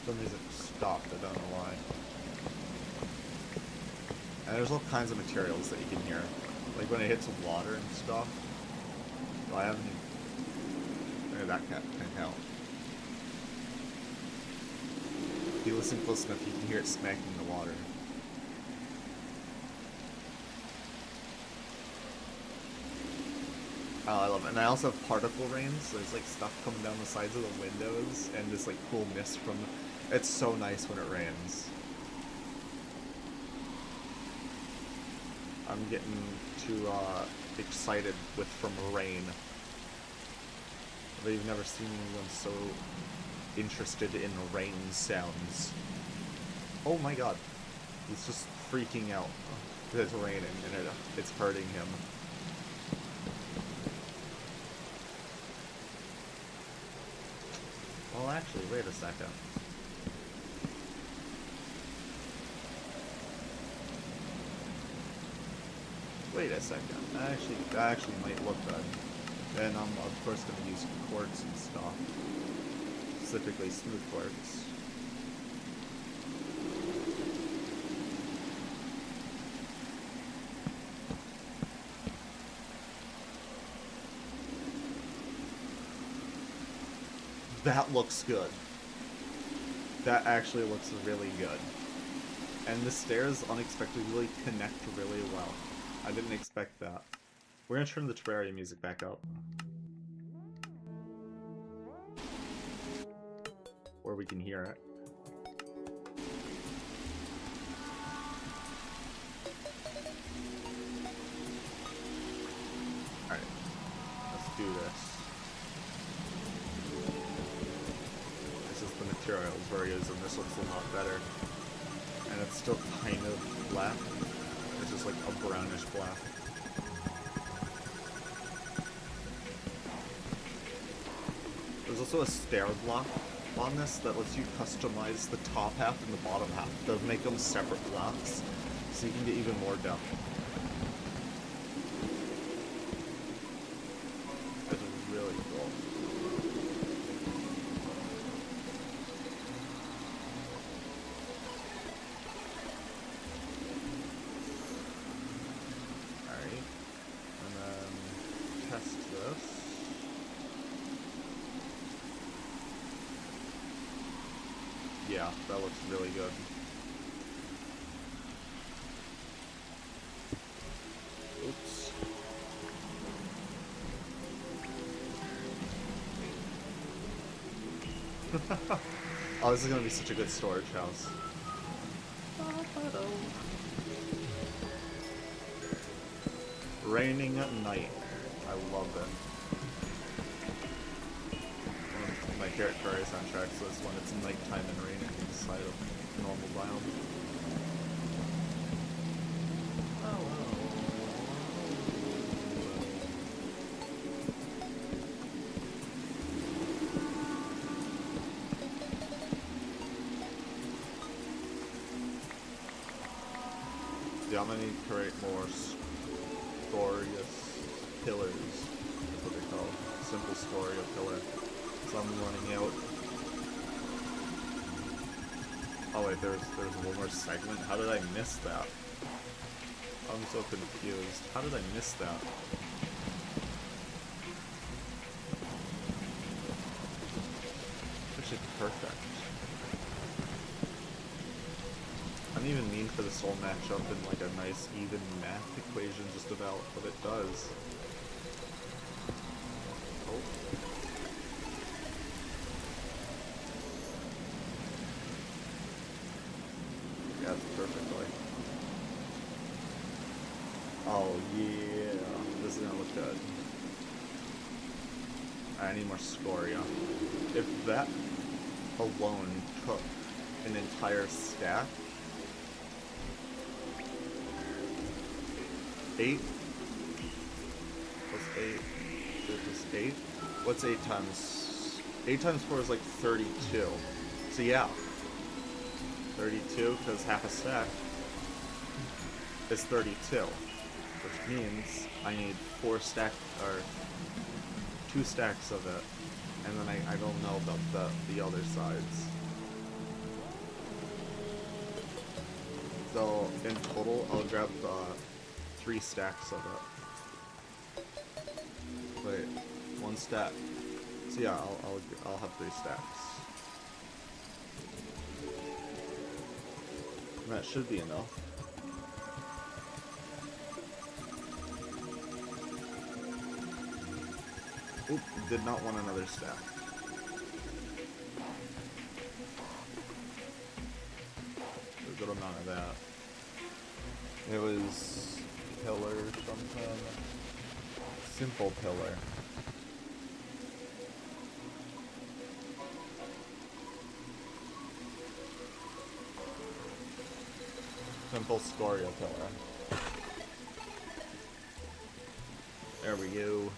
The music stopped, I don't know why. And there's all kinds of materials that you can hear. Like when it hits water and stuff. Well, I haven't even... Maybe that can count. If you listen close enough, you can hear it smacking the water. Oh, I love it. And I also have particle rain, so there's like stuff coming down the sides of the windows, and this like cool mist from... It's so nice when it rains. I'm getting too excited from rain. But you've never seen anyone so interested in rain sounds. Oh my god. He's just freaking out. It's raining and it's hurting him. Well, actually, wait a second. Wait a second. That actually might look good. And I'm of course going to use quartz and stuff. Specifically smooth quartz. That looks good. That actually looks really good. And the stairs unexpectedly connect really well. I didn't expect that. We're gonna turn the Terraria music back up. Or we can hear it. Alright. Let's do this. This is the materials various, and this looks a lot better. And it's still kind of black. It's just like a brownish black. There's also a stair block on this that lets you customize the top half and the bottom half to make them separate blocks, so you can get even more depth. That's really cool. Alright. And then test this. Yeah, that looks really good. Oops. Oh, this is gonna be such a good storage house. Raining at night. I love it. One of my favorite soundtracks is when it's nighttime and raining inside of normal biome. Yeah, I'm gonna need to create more scorious pillars. That's what they call it. Simple scoria pillar. So I'm running out. Oh wait, there's one more segment. How did I miss that? I'm so confused. How did I miss that? Actually perfect. I didn't even mean for this whole matchup in like a nice even math equation just about, but it does. Oh. Yeah, it's perfectly. Oh yeah, this is gonna look good. I need more scoria. If that alone took an entire stack, 8 plus 8 plus 8. What's 8 times? 8 times 4 is like 32. So yeah, 32 because half a stack is 32, which means I need 4 stacks or 2 stacks of it, and then I don't know about the other sides. So in total, I'll grab 3 stacks of it. Wait, 1 stack. So yeah, I'll have 3 stacks. And that should be enough. Oop, did not want another stack. A good amount of that. It was pillar something. Simple pillar. Simple scoria pillar. There we go.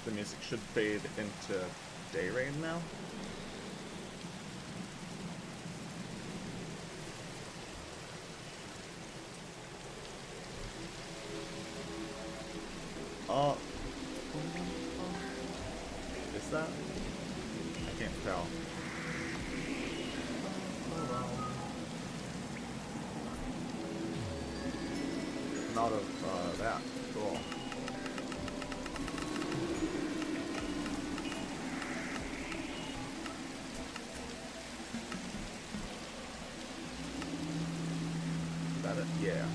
The music should fade into day rain now. Oh. Is that? I can't tell. Not of that. Cool. Is that it? Yeah.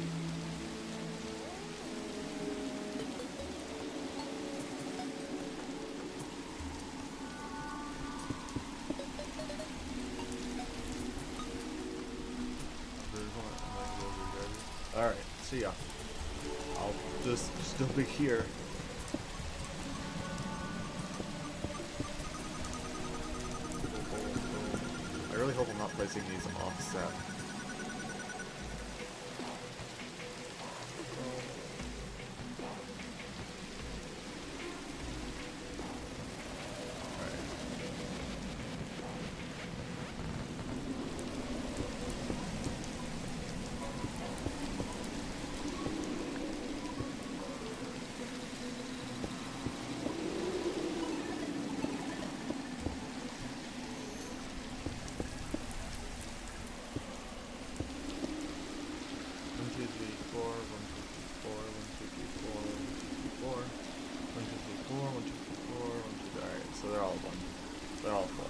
Alright, see ya. I'll just still be here. I really hope I'm not placing these offset. of them. They're all 4.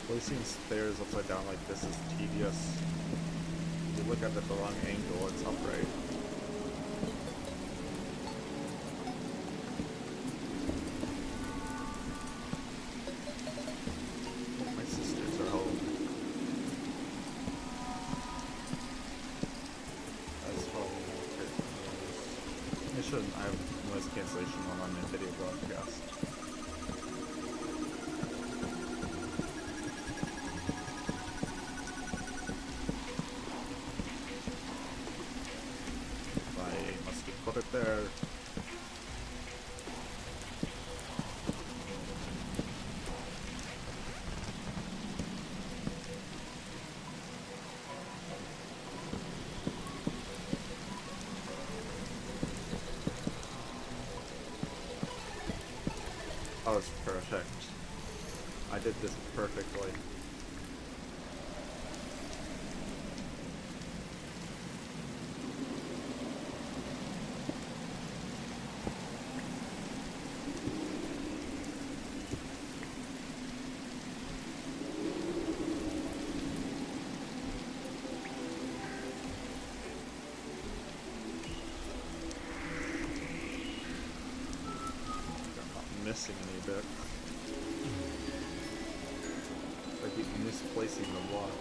Placing stairs upside down like this is tedious. If you look at it at the wrong angle, it's upright. My sisters are home. That's probably okay. I shouldn't. I have noise cancellation on my video broadcast. Put it there. Oh, it's perfect. I did this perfectly. Missing any bit. I keep misplacing the blocks.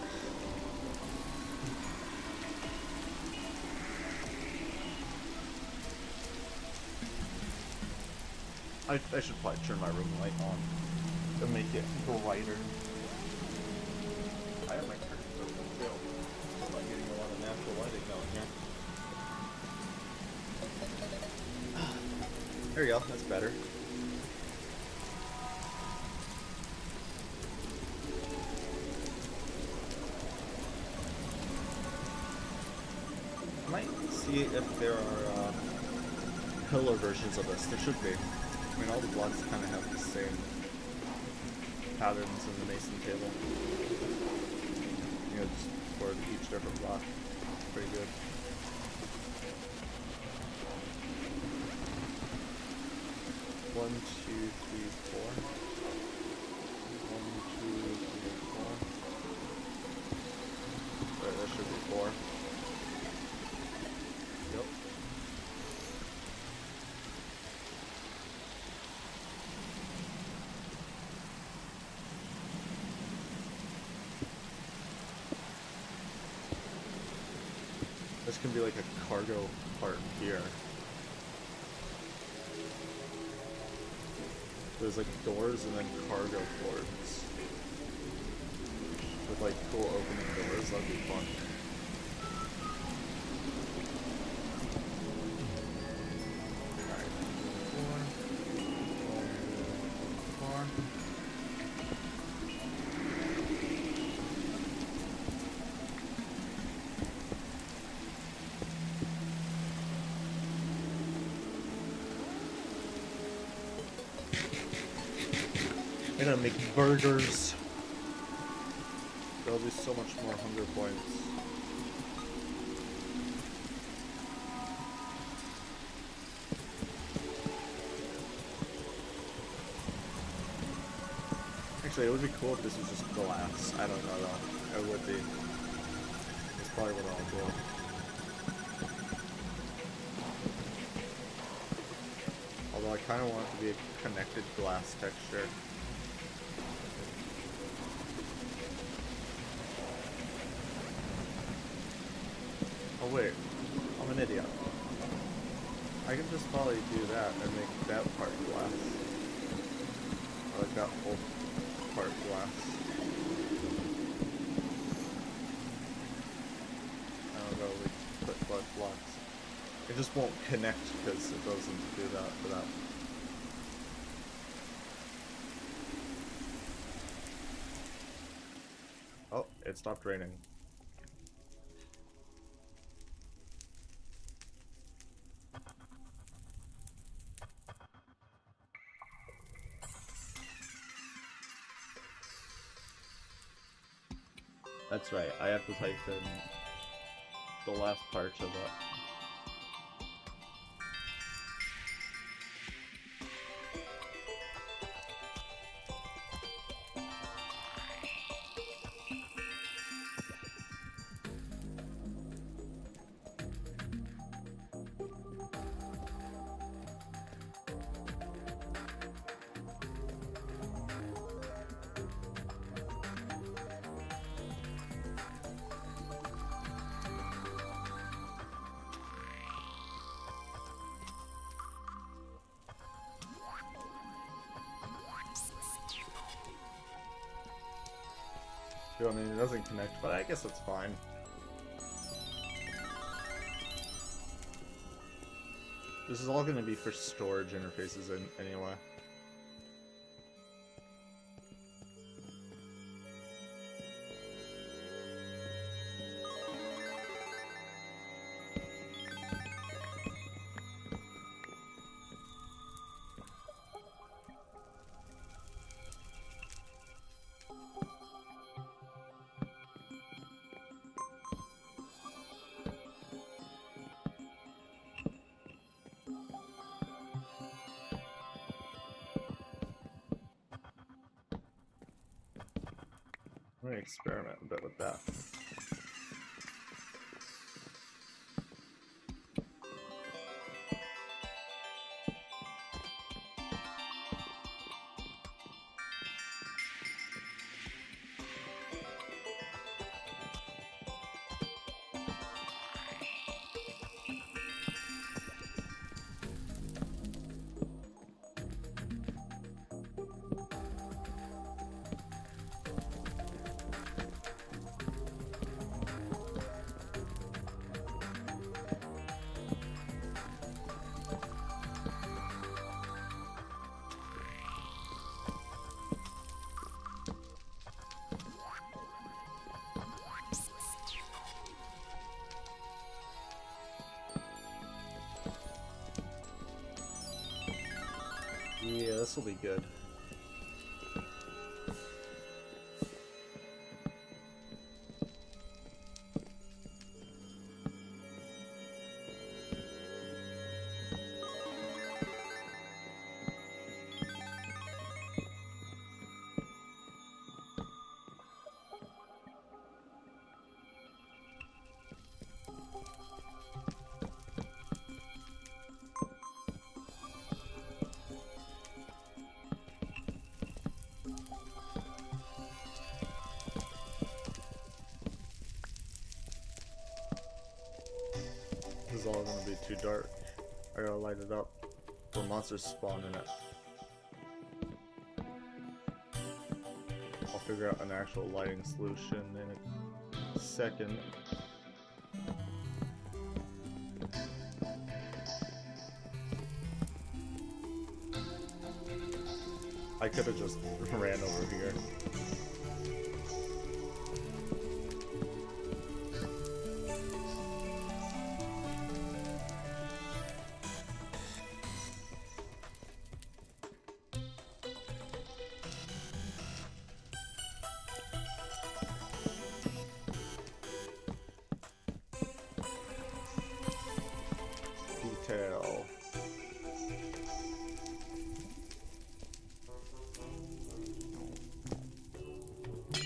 I should probably turn my room light on to make it brighter. I have my curtains open too. I'm not getting a lot of natural lighting going here. There we go, that's better. I might see if there are pillar versions of this. There should be. I mean, all the blocks kind of have the same patterns in the mason table. You know, just for each different block. Pretty good. One, two, three, 4. 1, 2, 3, 4. Right, that should be 4. Yep. This can be like a cargo part here. There's like doors and then cargo ports. With like cool opening doors, that'd be fun. I'm gonna make burgers. There'll be so much more hunger points. Actually, it would be cool if this was just glass. I don't know though. It would be. That's probably what I'll do. Although I kind of want it to be a connected glass texture. Oh wait, I'm an idiot. I can just probably do that and make that part glass. Or like that whole part glass. I don't know, we put black blocks. It just won't connect because it doesn't do that for that. Oh, it stopped raining. That's right, I have to type in the last part of that. I mean, it doesn't connect, but I guess it's fine. This is all going to be for storage interfaces anyway. Let me experiment a bit with that. Yeah, this will be good. This is all gonna be too dark. I gotta light it up before monsters spawn in it. I'll figure out an actual lighting solution in a second. I could have just ran over here. Detail.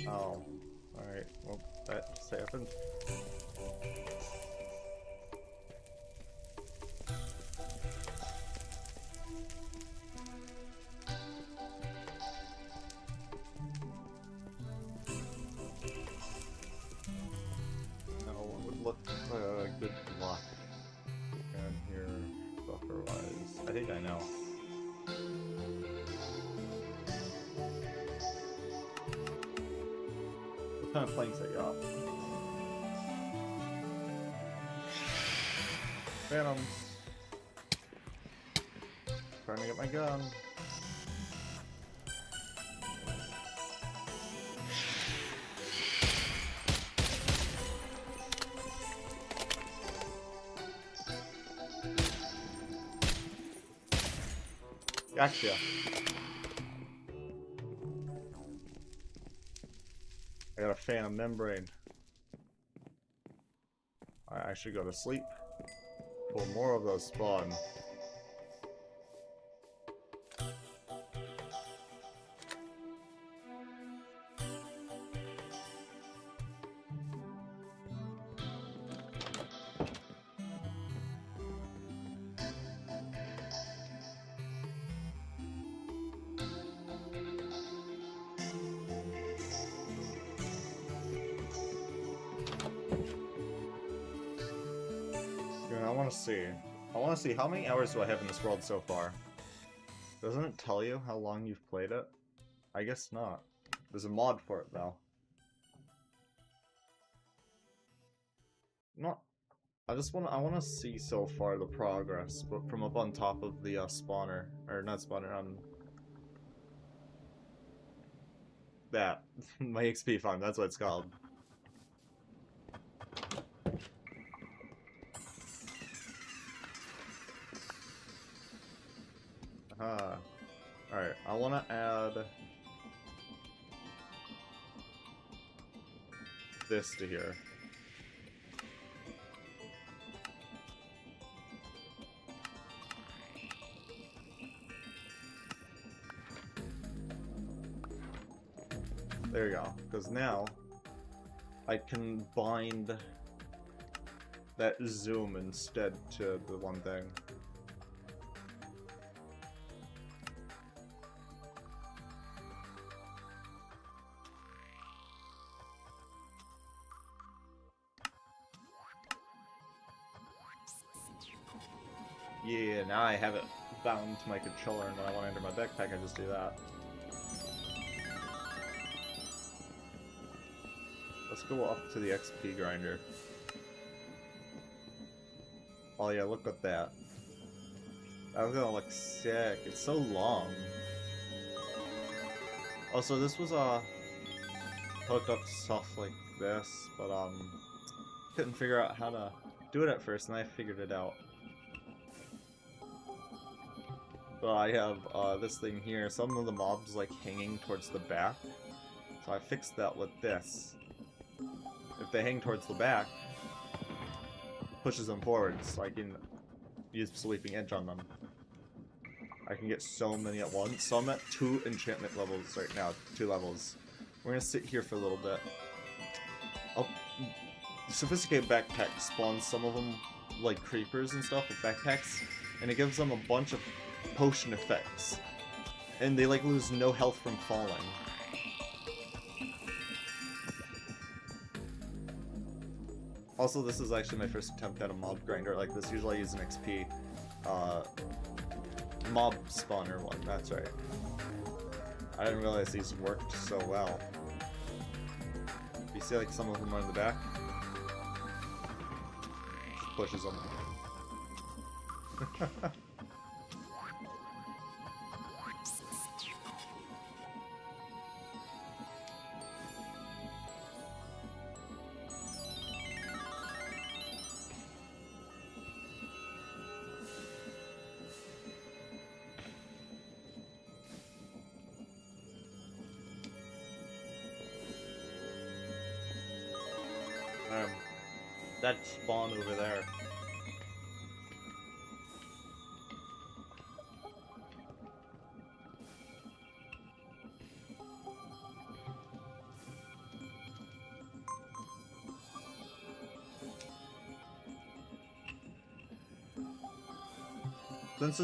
Oh, alright, well, that just happened. Now, what would look like a good block down here, buffer-wise? I think I know. What kind of planks are you off? Phantoms. Trying to get my gun. Gotcha. I got a phantom membrane. I should go to sleep. Pull more of those spawn. I want to see how many hours do I have in this world so far. Doesn't it tell you how long you've played it? I guess not. There's a mod for it though. Not. I want to see so far the progress, but from up on top of the spawner, or not spawner, that my XP farm. That's what it's called. Alright, I want to add this to here. There you go, because now I can bind that zoom instead to the one thing. Yeah, now I have it bound to my controller, and when I want to enter my backpack, I just do that. Let's go up to the XP grinder. Oh yeah, look at that. That was gonna look sick. It's so long. Also, this was hooked up to stuff like this, but couldn't figure out how to do it at first, and I figured it out. But I have this thing here. Some of the mobs like hanging towards the back, so I fixed that with this. If they hang towards the back, pushes them forward, so I can use Sweeping Edge on them. I can get so many at once. So I'm at 2 enchantment levels right now, 2 levels. We're gonna sit here for a little bit. Sophisticated Backpack spawns some of them like creepers and stuff with backpacks, and it gives them a bunch of potion effects, and they like lose no health from falling. Also, this is actually my first attempt at a mob grinder like this. Usually I use an XP mob spawner one, that's right. I didn't realize these worked so well. You see like some of them are in the back? Just pushes them. That spawn over there. Since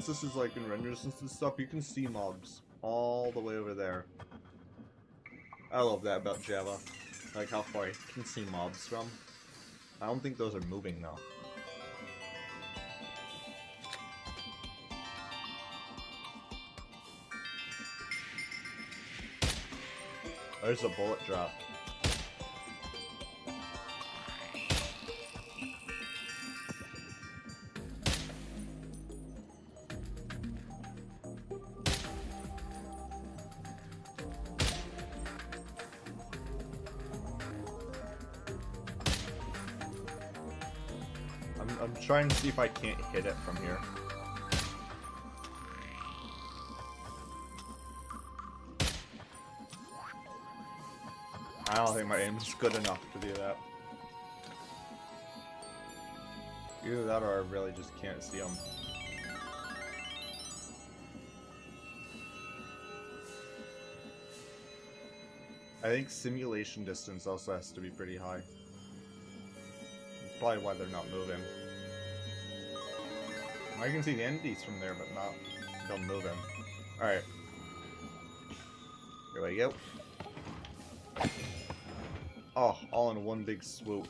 this is like in render distance and stuff, you can see mobs all the way over there. I love that about Java. Like how far you can see mobs from. I don't think those are moving though. There's a bullet drop. I'm trying to see if I can't hit it from here. I don't think my aim is good enough to do that. Either that or I really just can't see them. I think simulation distance also has to be pretty high. That's probably why they're not moving. I can see the entities from there, but not them moving. Alright. Here we go. Oh, all in one big swoop.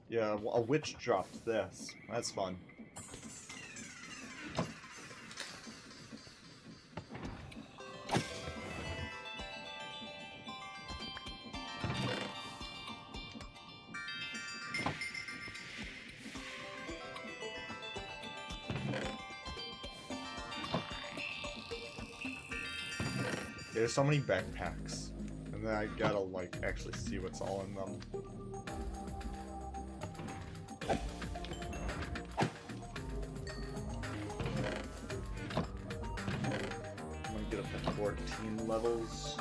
Yeah, a witch dropped this. That's fun. There's so many backpacks, and then I gotta, like, actually see what's all in them. I'm gonna get up to 14 levels.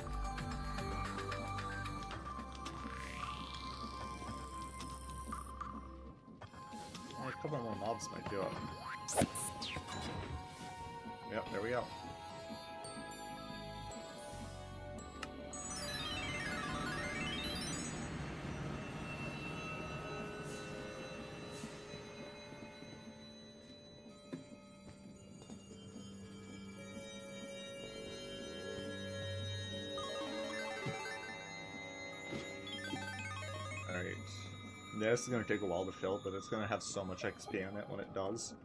A couple more mobs might do it. Yep, there we go. Alright. Yeah, this is gonna take a while to fill, but it's gonna have so much XP on it when it does.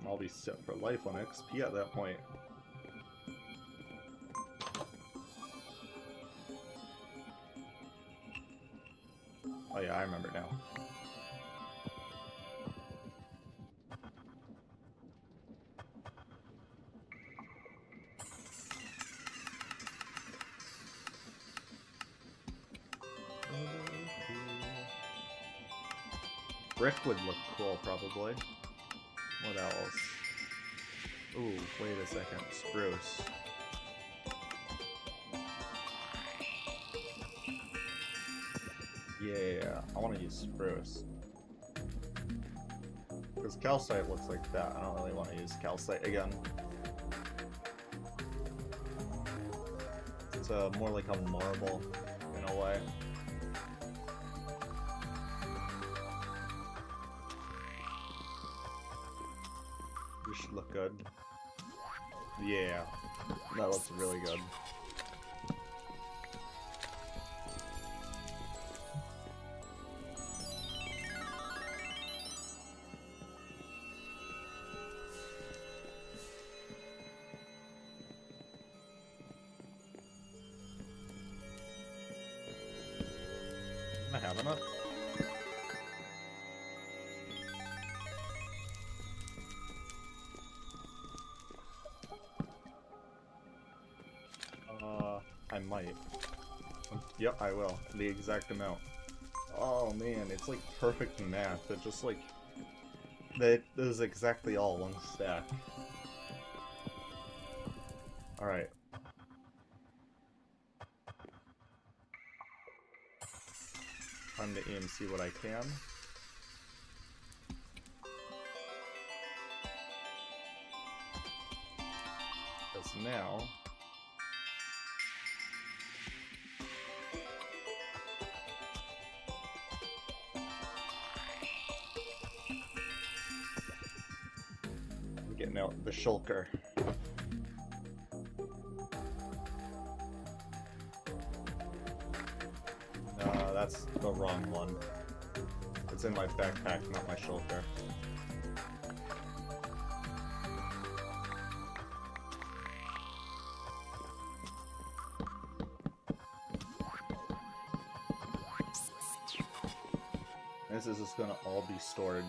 I'll be set for life on XP at that point. Oh yeah, I remember now. Brick would look cool, probably. What else? Ooh, wait a second. Spruce. Yeah, I want to use spruce. Because calcite looks like that. I don't really want to use calcite again. It's more like a marble, in a way. This should look good. Yeah, that looks really good. Am I having it? I might. Yep, I will. The exact amount. Oh man, it's like perfect math. It just like... that is exactly all one stack. Alright. Time to EMC what I can. Because now... I'm getting out the shulker. That's the wrong one. It's in my backpack, not my shulker. This is just gonna all be storage.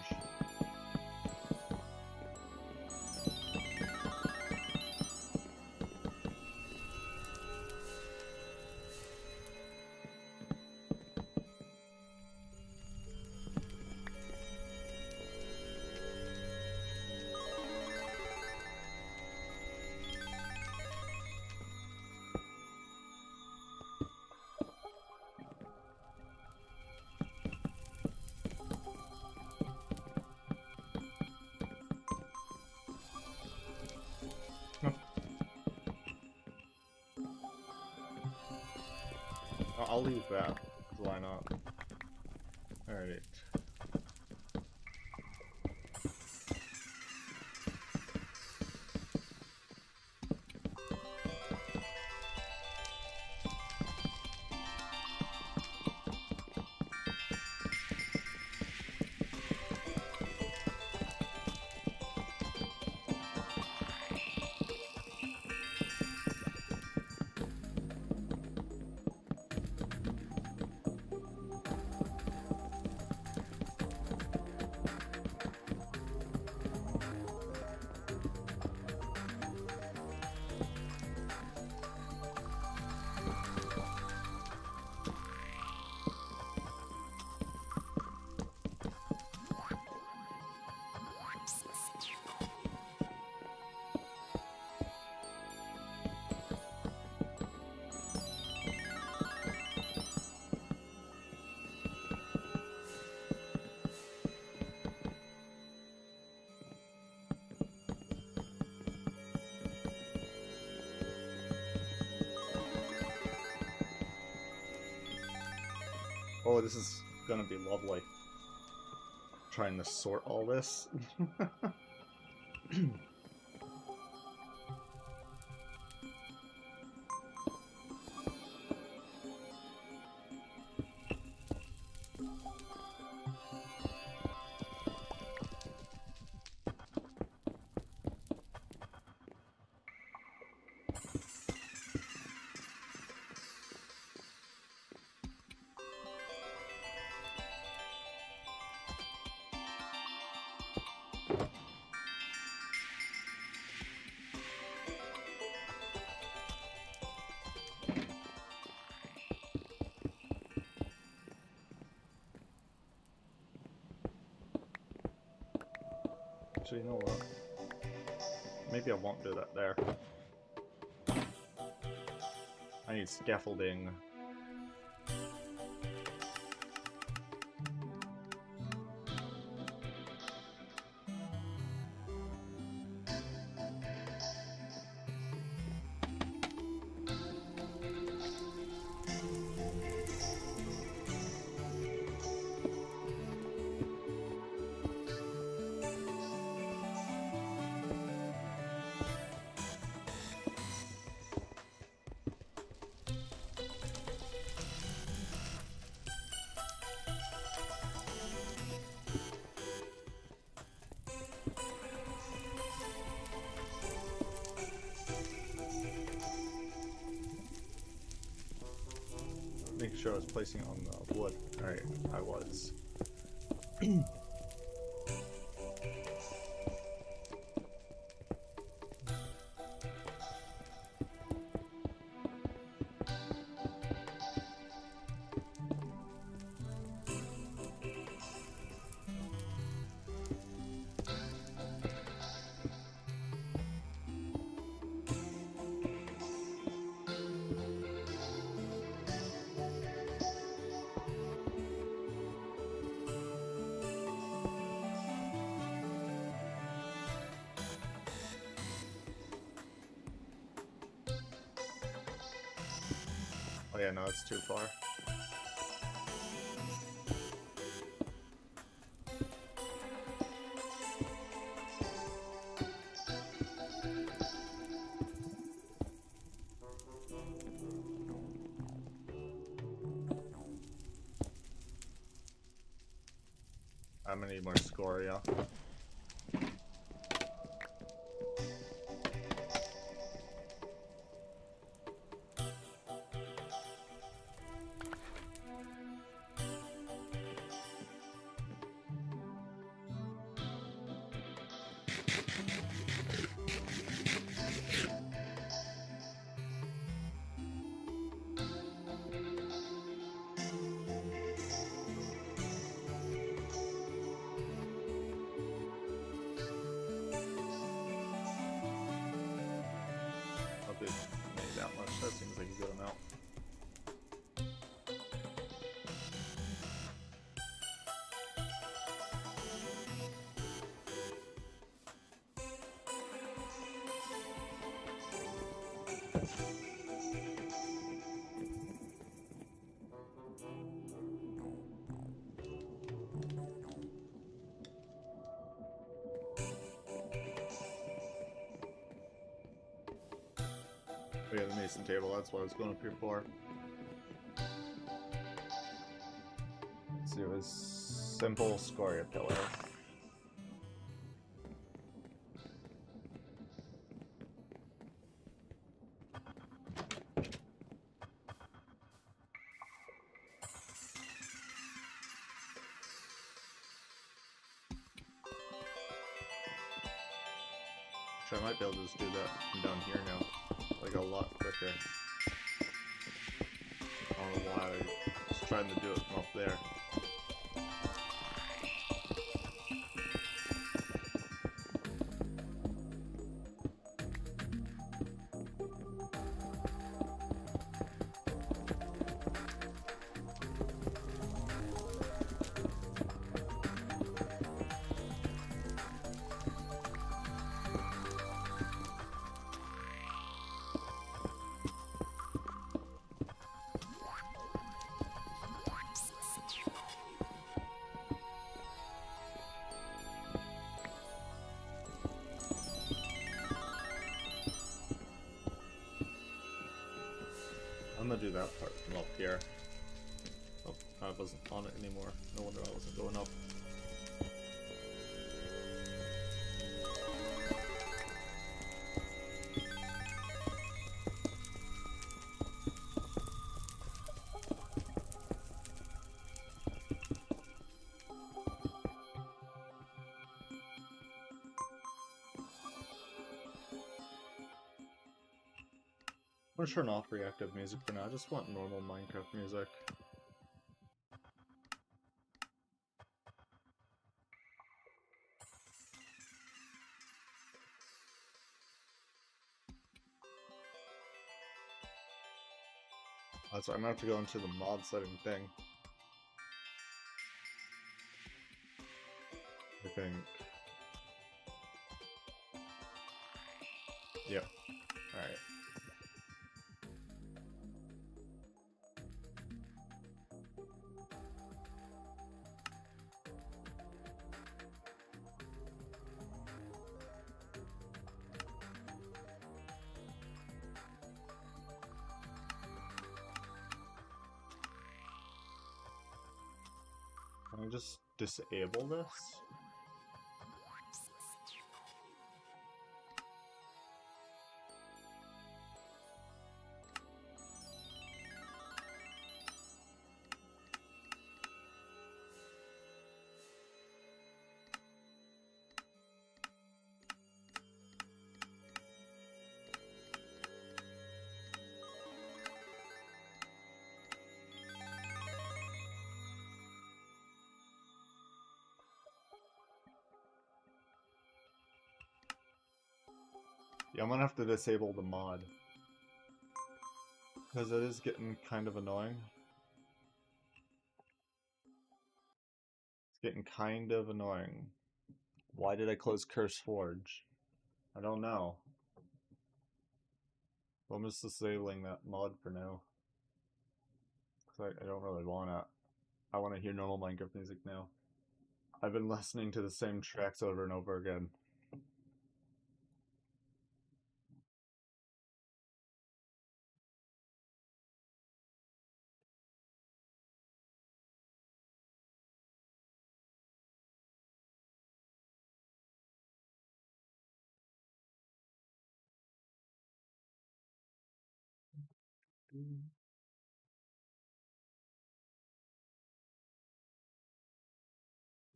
I'll leave that. 'Cause why not? Alright. Oh, this is gonna be lovely. Trying to sort all this. So you know what? Maybe I won't do that there. I need scaffolding. Make sure I was placing it on the wood. Alright, I was. Oh yeah, no, it's too far. I'm gonna need more scoria. Maybe that much. That seems like a good amount. Oh yeah, the mason table, that's what I was going up here for. Let's see, it was simple scoria pillars. I might be able to just do that from down here now, like a lot quicker. I don't know why I was trying to do it from up there. I'm gonna do that part from up here. Oh, I wasn't on it anymore. No wonder I wasn't going up. I'm gonna turn off reactive music for now. I just want normal Minecraft music. So I'm gonna have to go into the mod setting thing. I think. Yep. Alright. Can I just disable this? Yeah, I'm gonna have to disable the mod. Because it is getting kind of annoying. It's getting kind of annoying. Why did I close Curse Forge? I don't know. I'm just disabling that mod for now. Because I don't really want it. I want to hear normal Minecraft music now. I've been listening to the same tracks over and over again.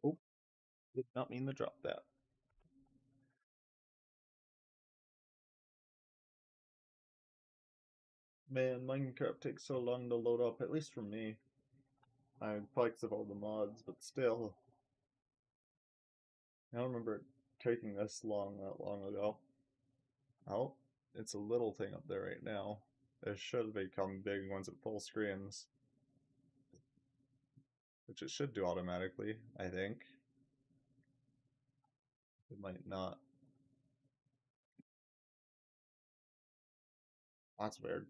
Oh, did not mean to drop that. Man, Minecraft takes so long to load up, at least for me. I'm flex of all the mods, but still. I don't remember it taking this long that long ago. Oh, it's a little thing up there right now. It should become big once it full screens. Which it should do automatically, I think. It might not. That's weird.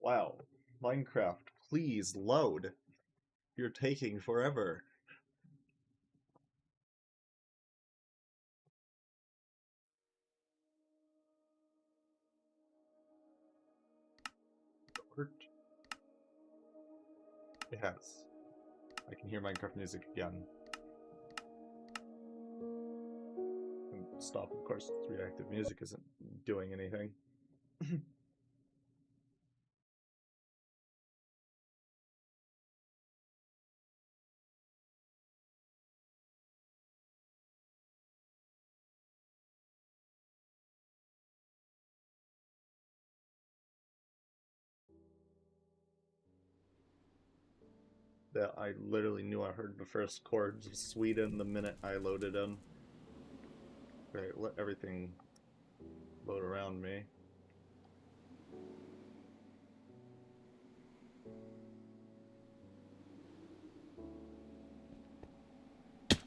Wow. Minecraft, please load. You're taking forever. Worked. It has. I can hear Minecraft music again. And stop, of course, reactive music isn't doing anything. That I literally knew I heard the first chords of Sweden the minute I loaded in. Right, let everything load around me.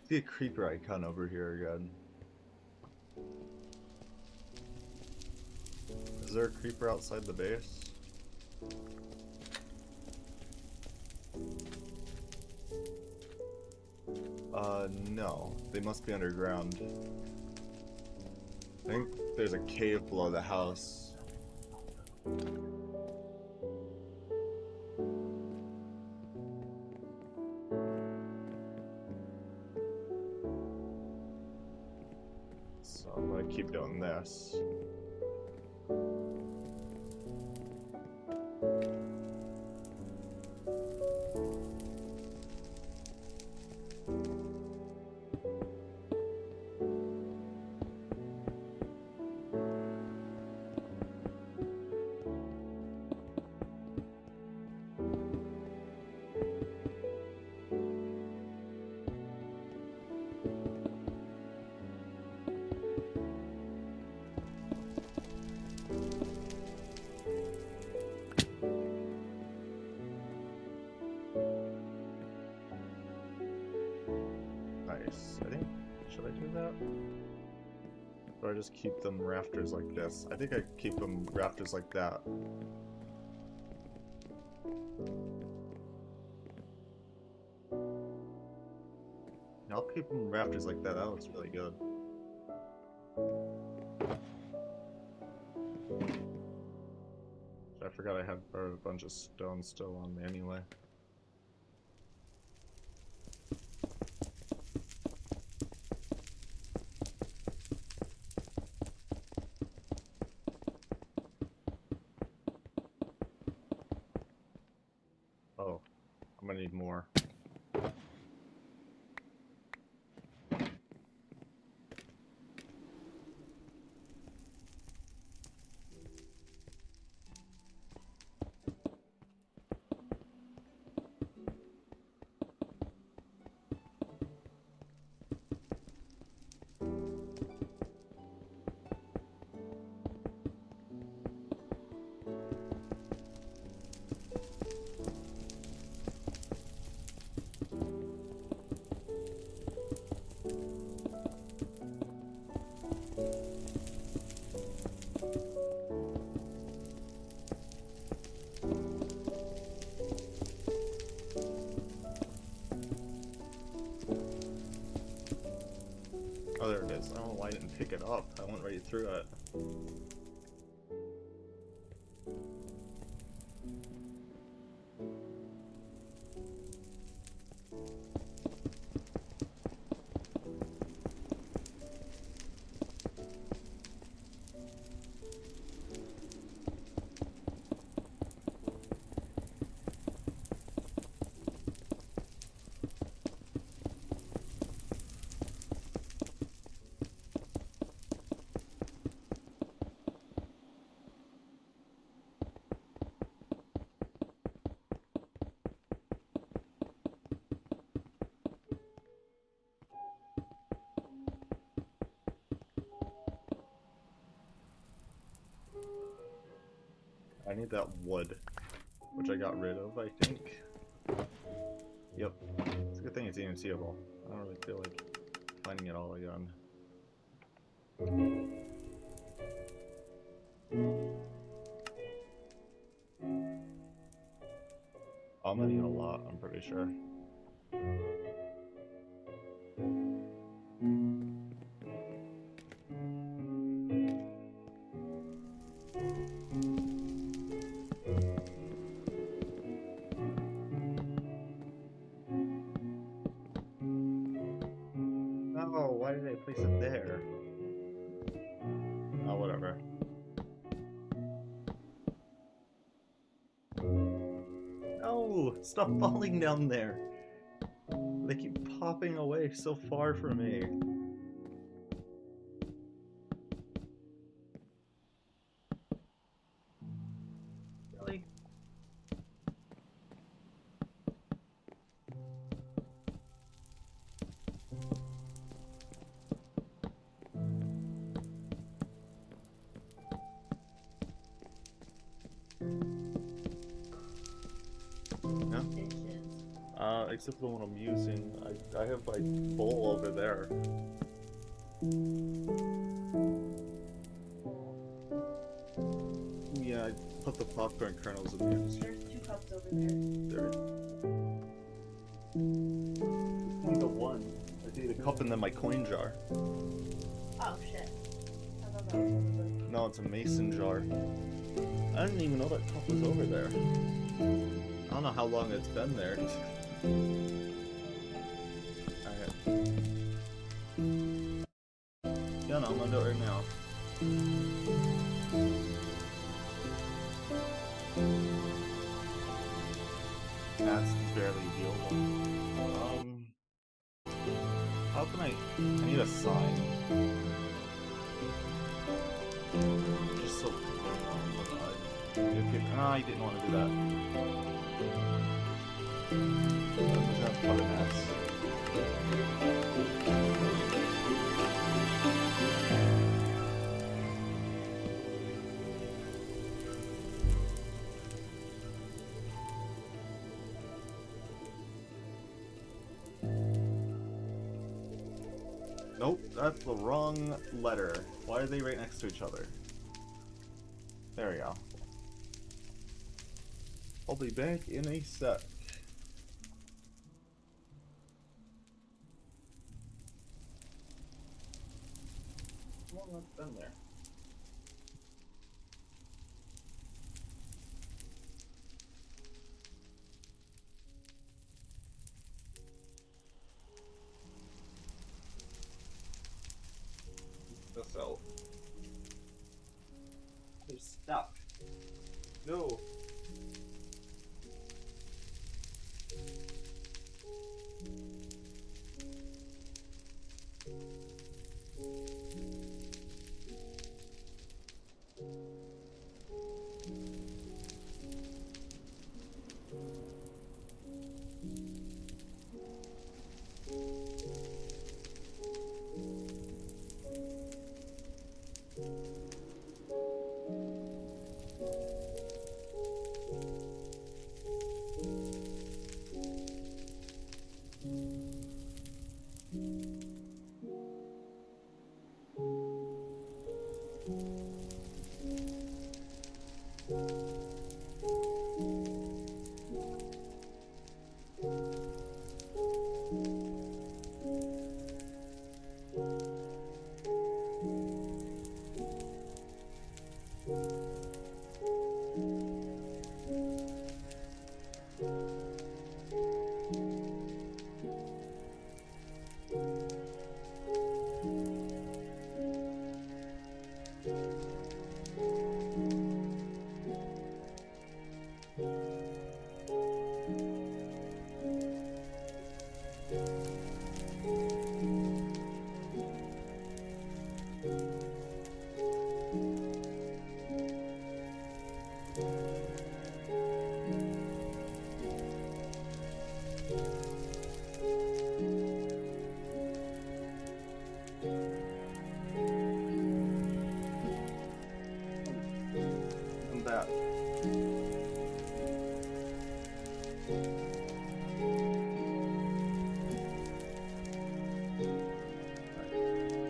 See a creeper icon over here again. Is there a creeper outside the base? No. They must be underground. I think there's a cave below the house. So I'm gonna keep doing this. Nice. I think, should I do that? Or I just keep them rafters like this? I think I keep them rafters like that. I'll keep them rafters like that. That looks really good. I forgot I had a bunch of stone still on me anyway. Oh, I'm gonna need more. Oh, there it is. I don't know why I didn't pick it up. I went right through it. I need that wood, which I got rid of, I think. Yep. It's a good thing it's even seeable. I don't really feel like finding it all again. commenting a lot, I'm pretty sure. No, why did I place it there? Oh, whatever. No! Stop falling down there! They keep popping away so far from me. Really? No? Except the one I'm using. I have my bowl over there. Yeah, I put the popcorn kernels in there. There's 2 cups over there. There. Only the one. I need a cup and then my coin jar. Oh shit. I thought that was one of them. No, it's a mason jar. I didn't even know that cup was over there. I don't know how long it's been there. Alright. Yeah, no, I'm gonna do it right now. That's barely viewable. How can I need a sign. Just so... I didn't want to do that. I'm just gonna put an S. Nope, that's the wrong letter. Why are they right next to each other? There we go. I'll be back in a sec. How long that's been there? This out. They're stuck. No.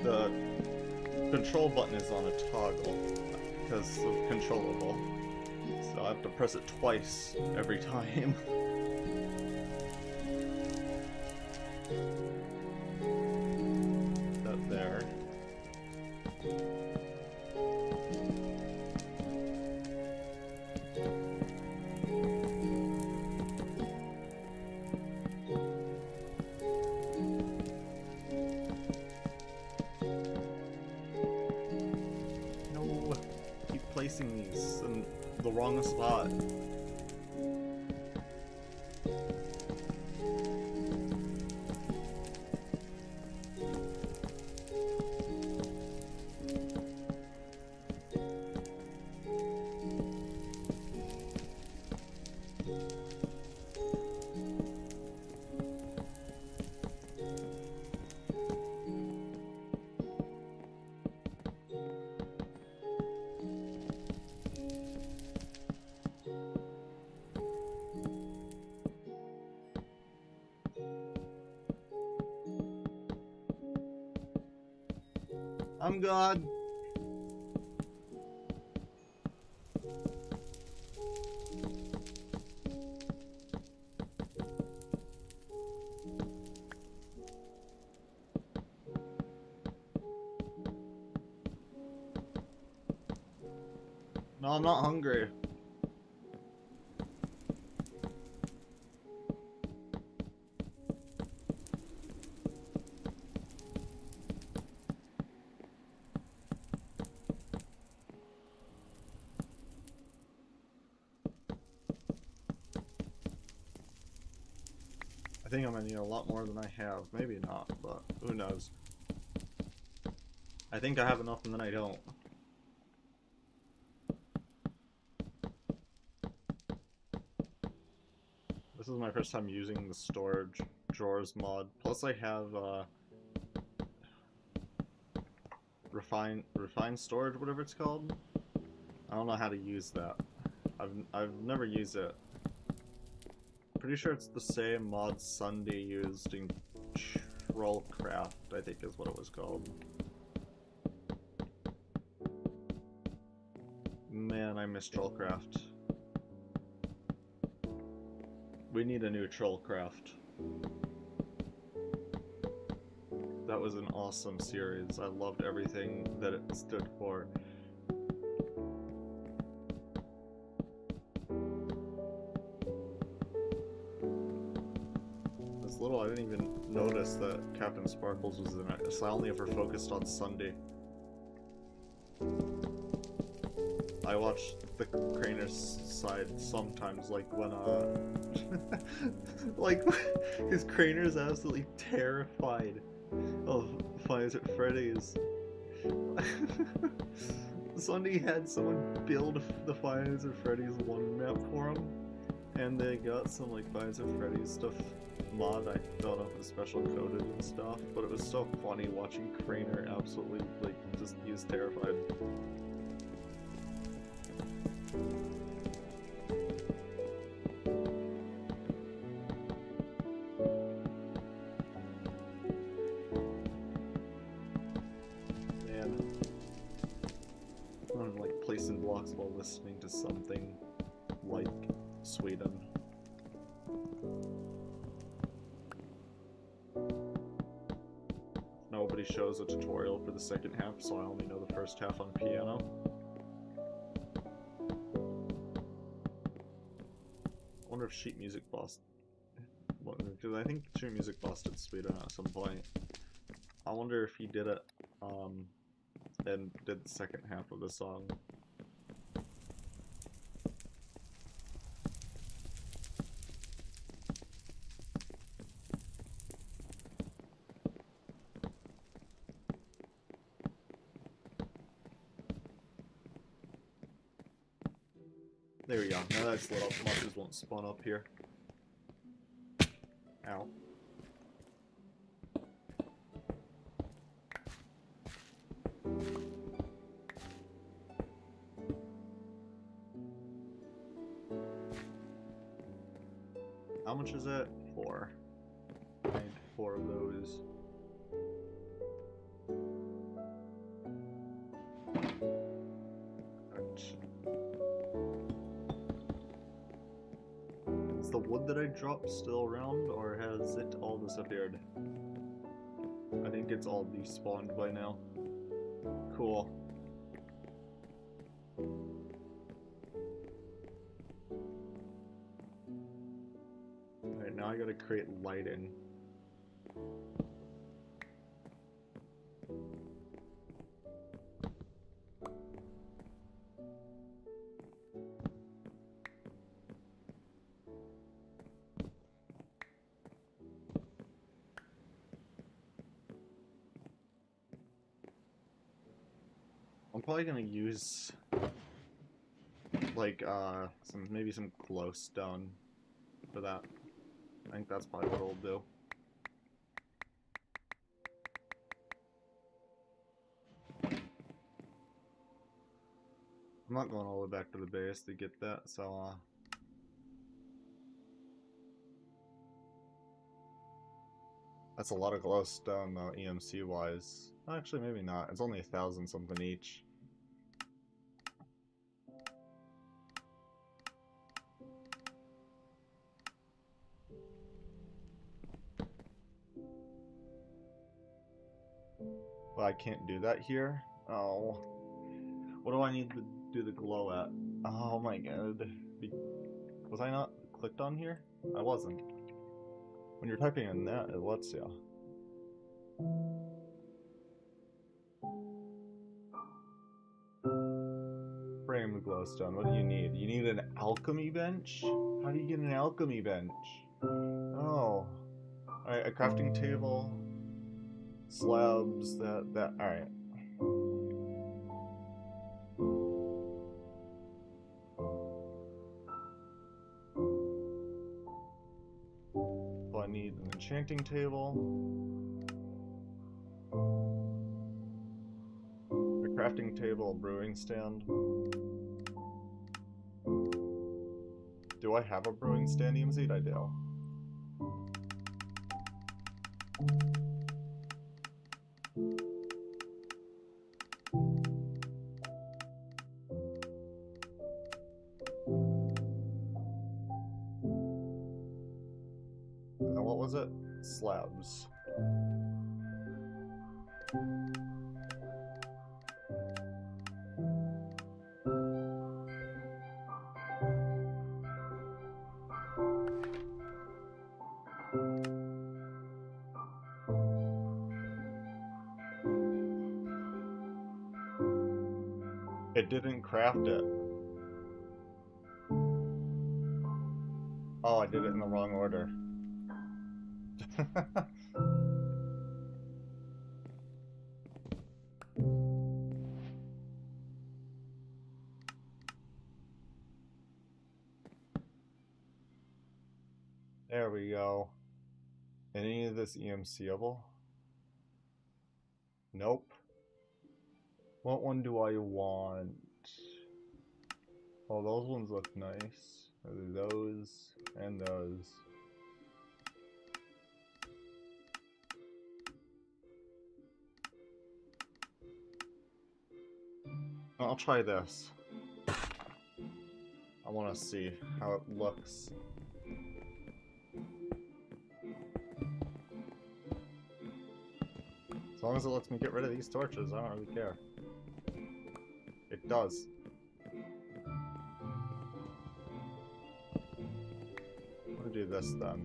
The control button is on a toggle because of controllable. So I have to press it twice every time. That there. No, keep placing these in the wrong spot. I'm God. No, I'm not hungry. I think I'm gonna need a lot more than I have. Maybe not, but who knows. I think I have enough and then I don't. This is my first time using the storage drawers mod. Plus I have refine storage, whatever it's called. I don't know how to use that. I've never used it. Pretty sure it's the same mod Sunday used in Trollcraft, I think is what it was called. Man, I miss Trollcraft. We need a new Trollcraft. That was an awesome series. I loved everything that it stood for. Little, I didn't even notice that Captain Sparkles was in it, so I only ever focused on Sunday. I watched the Craner's side sometimes, like when like, his Craner's absolutely terrified of Five Nights at Freddy's. Sunday had someone build the Five Nights at Freddy's one map for him, and they got some like Five Nights at Freddy's stuff mod. I don't know if it was special coded and stuff, but it was so funny watching Craner absolutely like just he was terrified. Man, I'm like placing blocks while listening to something like Sweden. Nobody shows a tutorial for the second half, so I only know the first half on piano. I wonder if sheet music busted. Because I think sheet music busted Sweden at some point. I wonder if he did it, and did the second half of the song. There we go. Now that's lit up. Monsters won't spawn up here. Ow. How much is it? 4. I need 4 of those. Is the wood that I dropped still around, or has it all disappeared? I think it's all despawned by now. Cool. Alright, now I gotta create lighting. I'm probably gonna use like maybe some glowstone for that. I think that's probably what it'll do. I'm not going all the way back to the base to get that, so that's a lot of glowstone though, EMC wise. Actually, maybe not. It's only 1,000 something each. Well, I can't do that here. Oh. What do I need to do the glow at? Oh my god. Was I not clicked on here? I wasn't. When you're typing in that, it lets you. Frame glowstone. What do you need? You need an alchemy bench? How do you get an alchemy bench? Oh. Alright, a crafting table. Slabs, alright. So I need an enchanting table. A crafting table, a brewing stand. Do I have a brewing stand, EMZ? I do. And what was it? Slabs. It didn't craft it. Oh, I did it in the wrong order. There we go. Any of this EMCable? Nope. What one do I want? Oh, those ones look nice. Those and those. I'll try this. I want to see how it looks. As long as it lets me get rid of these torches, I don't really care. It does. I'm gonna do this then.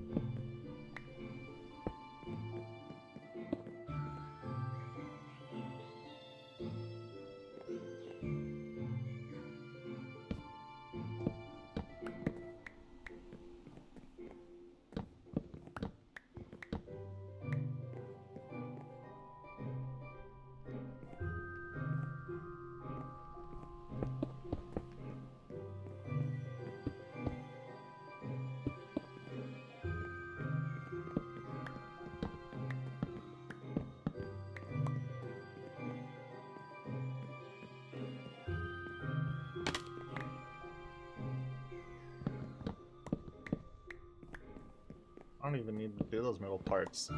I don't even need to do those middle parts.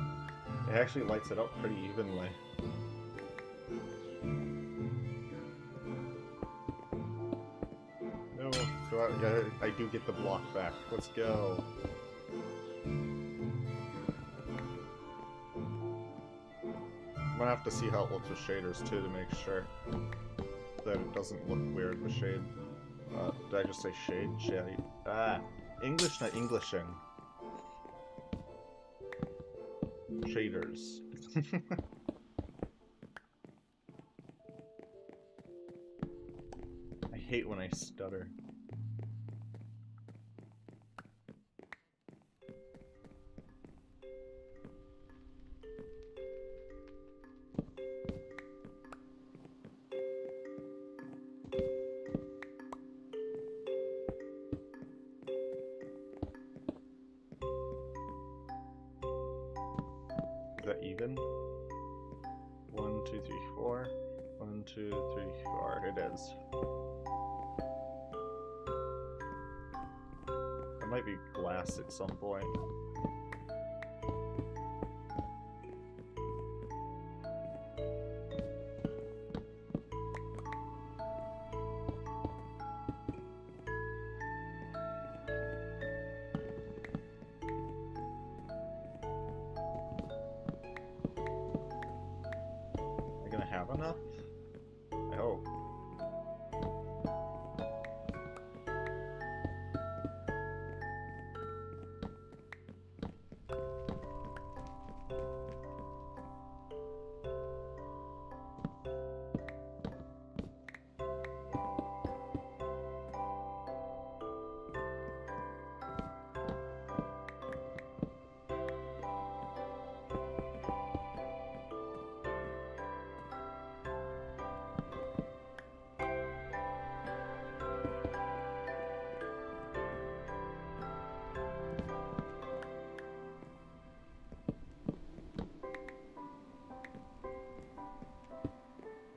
It actually lights it up pretty evenly. No, So I do get the block back. Let's go. I'm gonna have to see how it looks with shaders too to make sure that it doesn't look weird with shade. Did I just say shade? Shade. Ah! English, not Englishing. Shaders. I hate when I stutter. Is that even? 1, 2, 3, 4. 1, 2, 3, 4. It is. There might be glass at some point. Am I gonna have enough? I hope.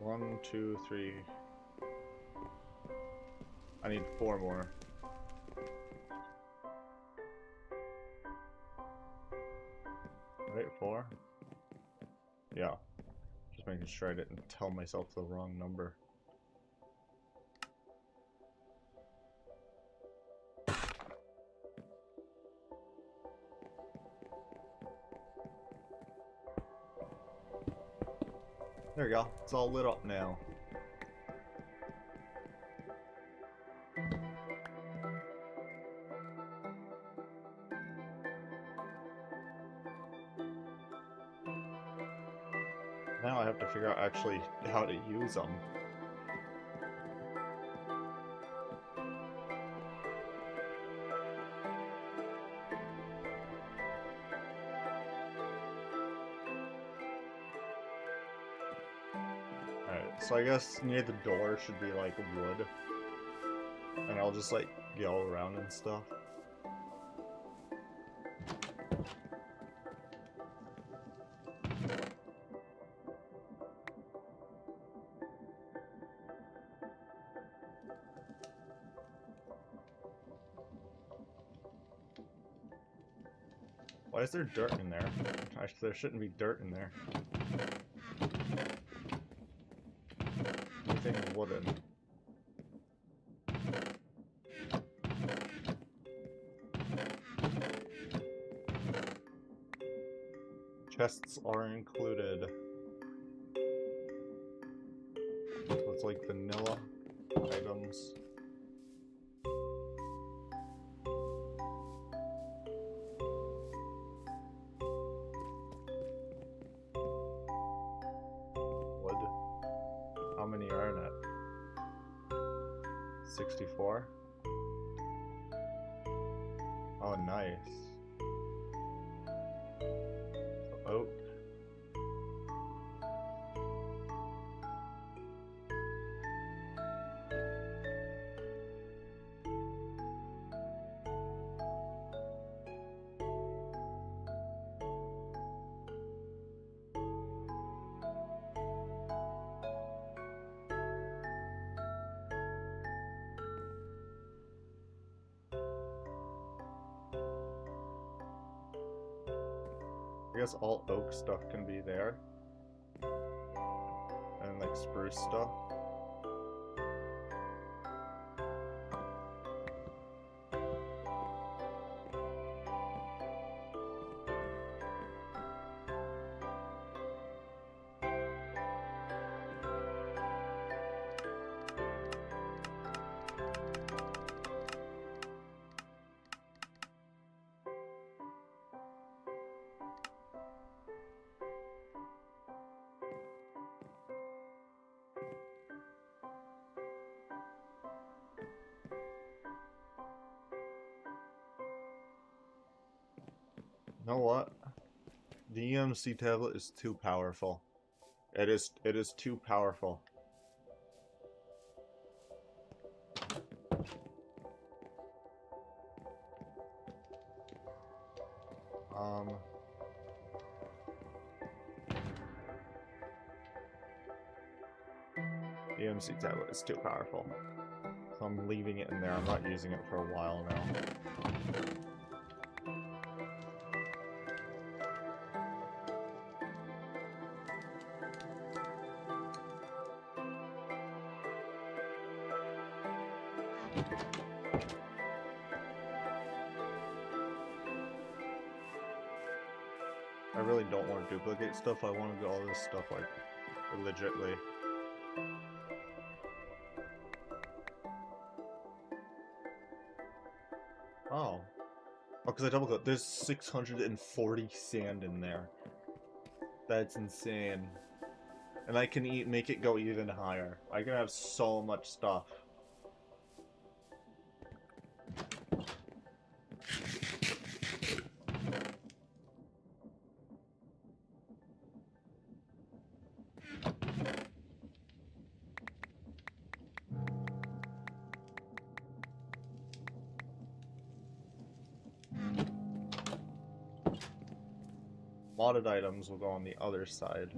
One, two, three. I need 4 more. Right, 4? Yeah. Just making sure I didn't tell myself the wrong number. There we go. It's all lit up now. Now I have to figure out actually how to use them. Alright, so I guess near the door should be like wood. And I'll just like go around and stuff. Why is there dirt in there? Actually, there shouldn't be dirt in there. Anything wooden. Chests are included. So it's like vanilla items. Wood. How many are in it? 64? Oh, nice. Oak. I guess all oak stuff can be there. And like spruce stuff. You know what? The EMC tablet is too powerful. It is too powerful. The EMC tablet is too powerful. So I'm leaving it in there. I'm not using it for a while now. I really don't want to duplicate stuff. I want to do all this stuff like legitly. Oh, because I double click. There's 640 sand in there. That's insane. And I can make it go even higher. I can have so much stuff. Modded items will go on the other side.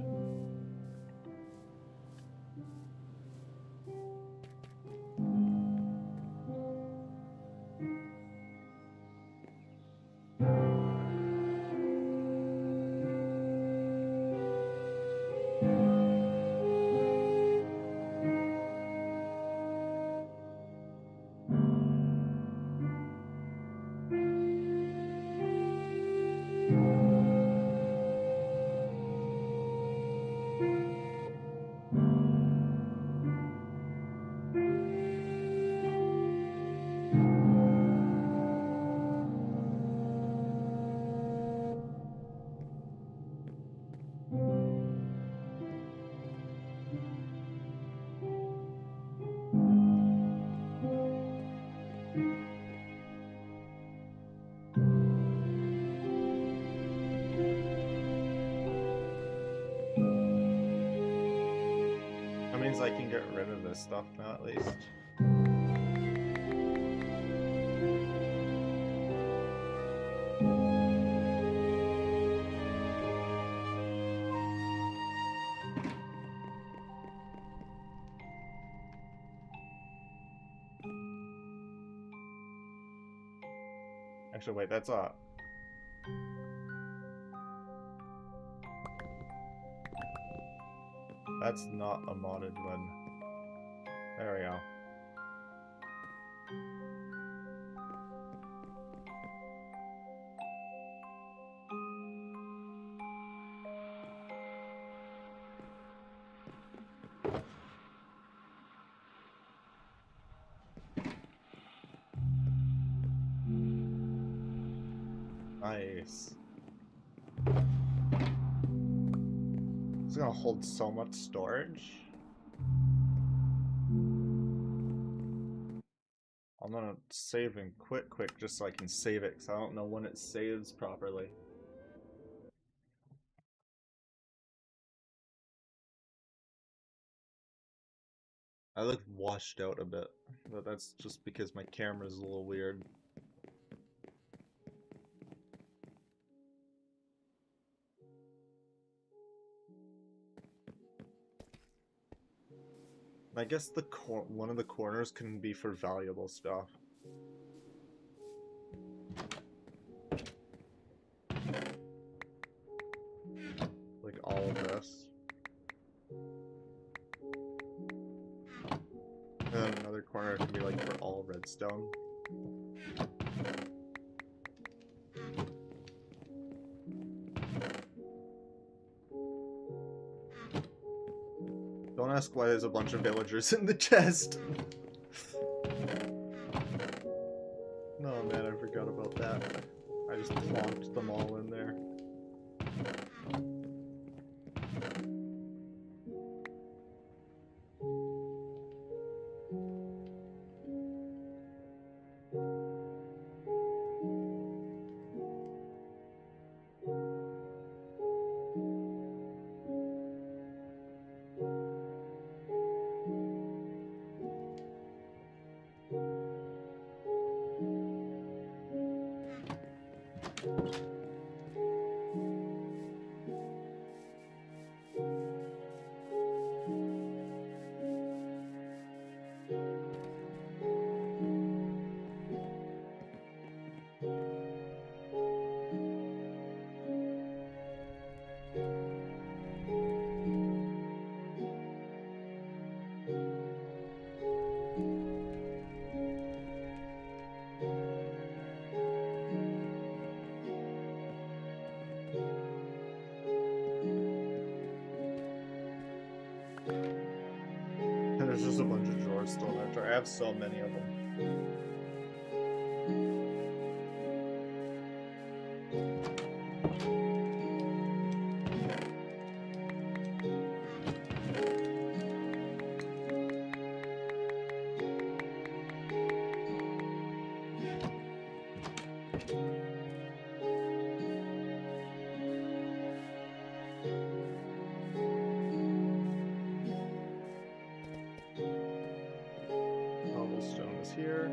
I can get rid of this stuff now, at least. Actually, wait, that's that's not a modded one. There we go. Nice. It's gonna hold so much storage. I'm gonna save and quit quick just so I can save it, because I don't know when it saves properly. I look washed out a bit, but that's just because my camera's a little weird. I guess the one of the corners can be for valuable stuff. Like all of this. And then another corner can be like for all redstone. Don't ask why there's a bunch of villagers in the chest. No, man, I forgot about that. I just plonked them all in there. I have so many of them. Cobblestone is here.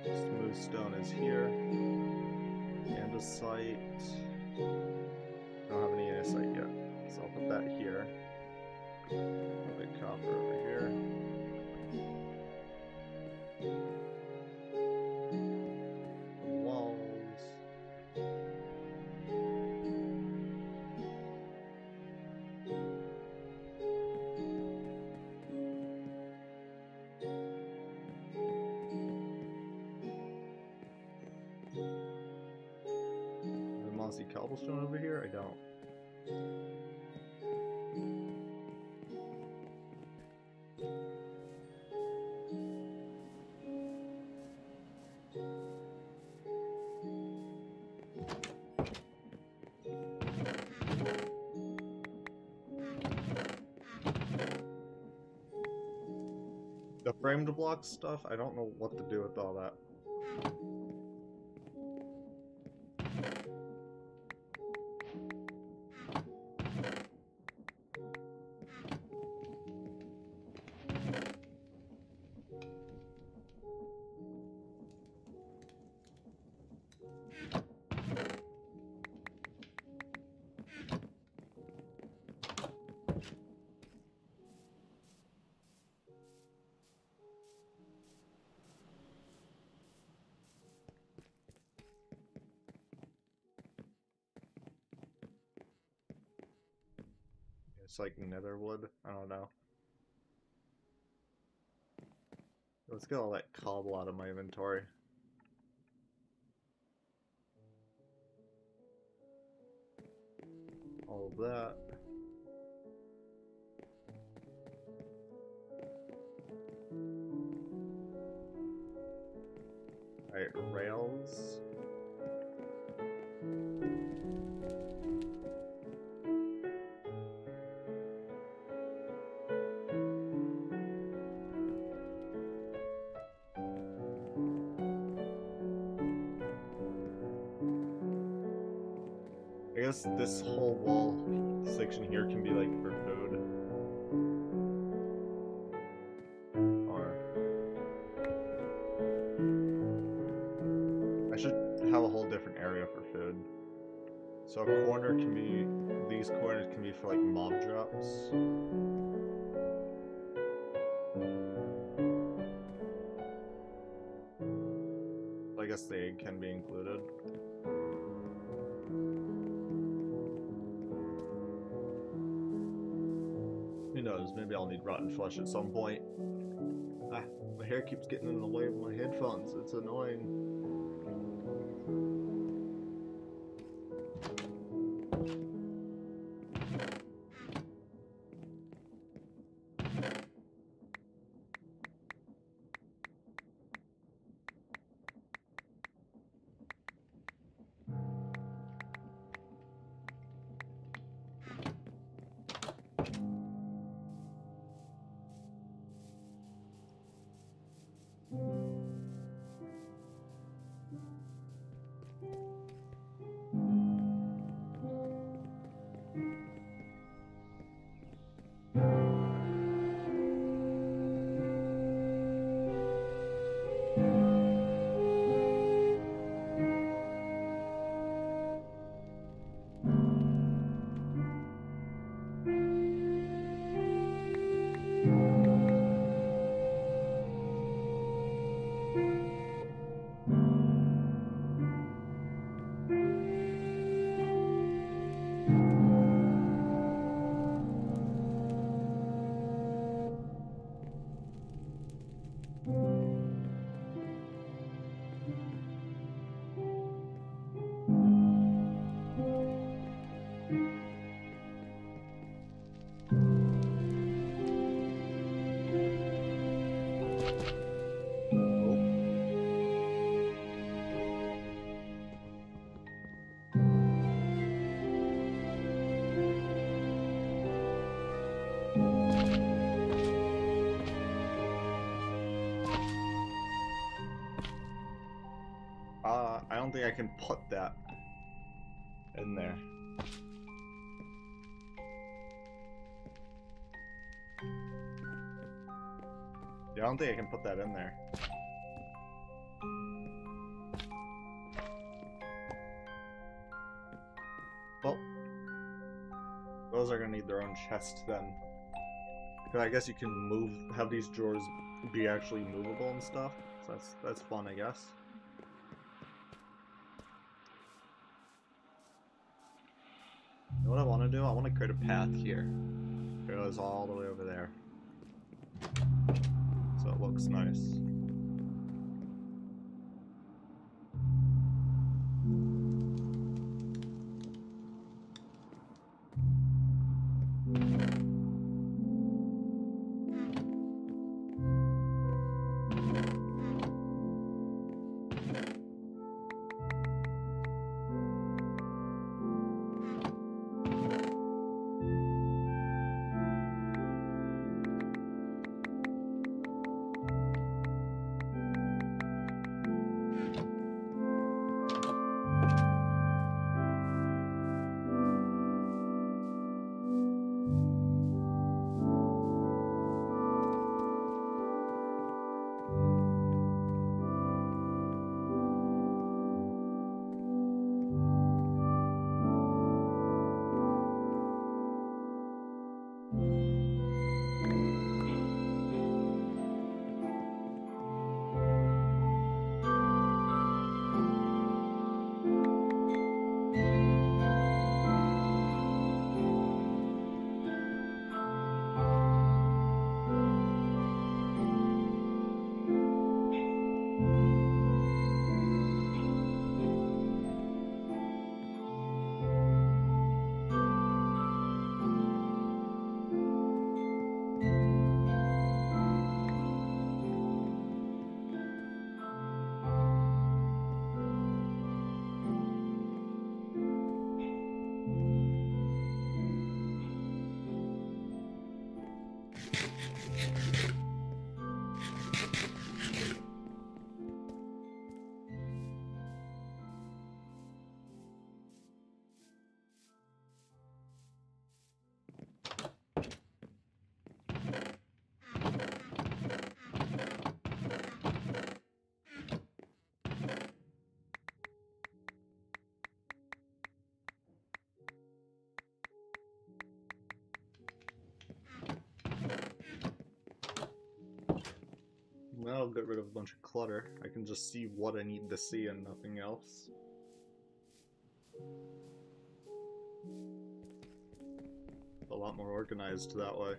Smooth stone is here. Andesite. Don't have any andesite yet, so I'll put that here. Put copper over here. Walls. The mossy cobblestone over here? I don't. The framed block stuff, I don't know what to do with all that. It's like netherwood. I don't know. Let's get all that cobble out of my inventory. All of that. Alright, rails. I guess this whole wall section here can be like for food. Or I should have a whole different area for food. So a corner can be, these corners can be for like mob drops. I guess the egg can be included. Who knows, maybe I'll need rotten flesh at some point. Ah, my hair keeps getting in the way of my headphones, it's annoying. Oh. I don't think I can put that in there. Yeah, I don't think I can put that in there. Well, those are gonna need their own chest then. Cause I guess you can have these drawers be actually movable and stuff. So that's fun, I guess. You know what I want to do? I want to create a path here. It goes all the way over there. So it looks nice. That'll get rid of a bunch of clutter. I can just see what I need to see and nothing else. A lot more organized that way.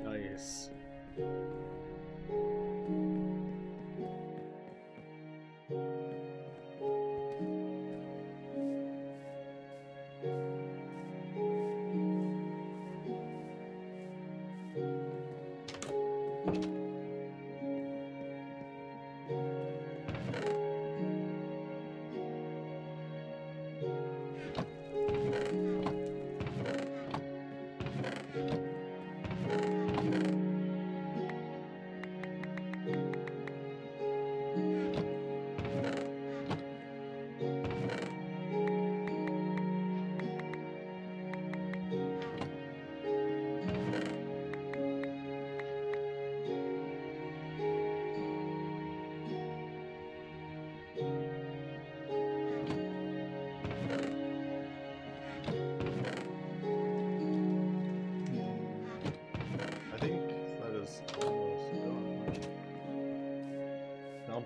Nice.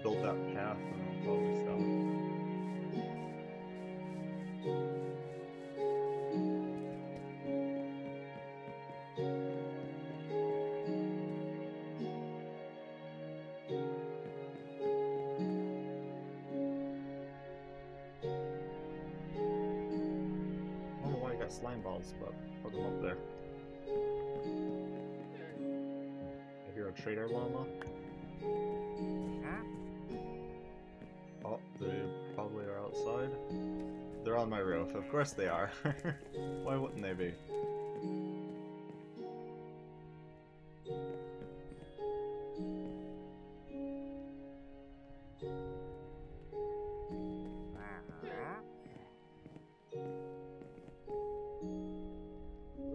build that path and I'll probably stop. I don't know why I got slime balls, but put them up there. I hear a trader llama. Oh, they probably are outside. They're on my roof. Of course they are. Why wouldn't they be?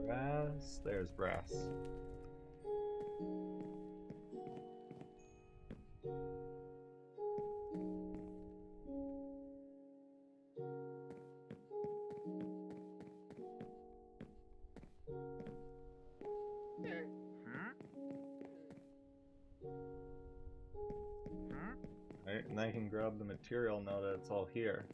Brass. There's Brass. Right, and I can grab the material now that it's all here.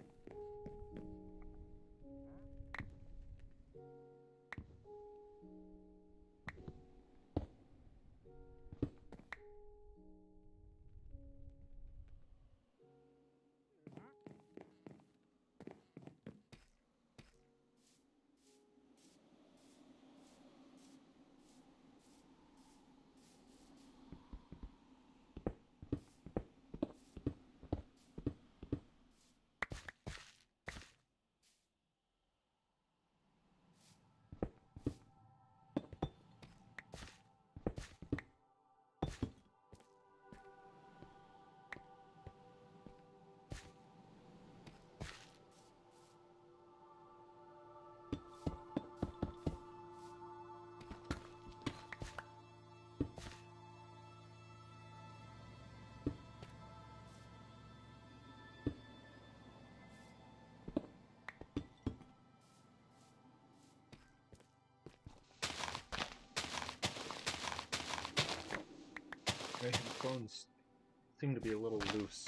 My headphones seem to be a little loose.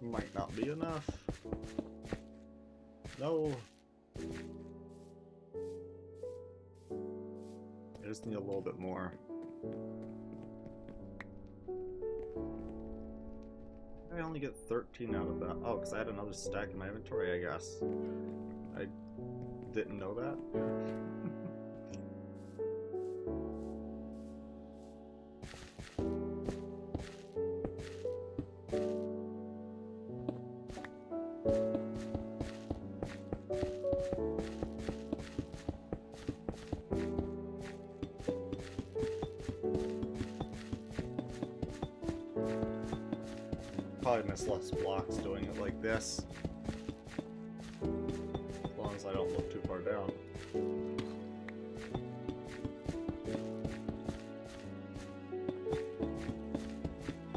Might not be enough. No. I just need a little bit more. I only get 13 out of that. Oh, because I had another stack in my inventory, I guess. I didn't know that. probably miss less blocks doing it like this. As long as I don't look too far down.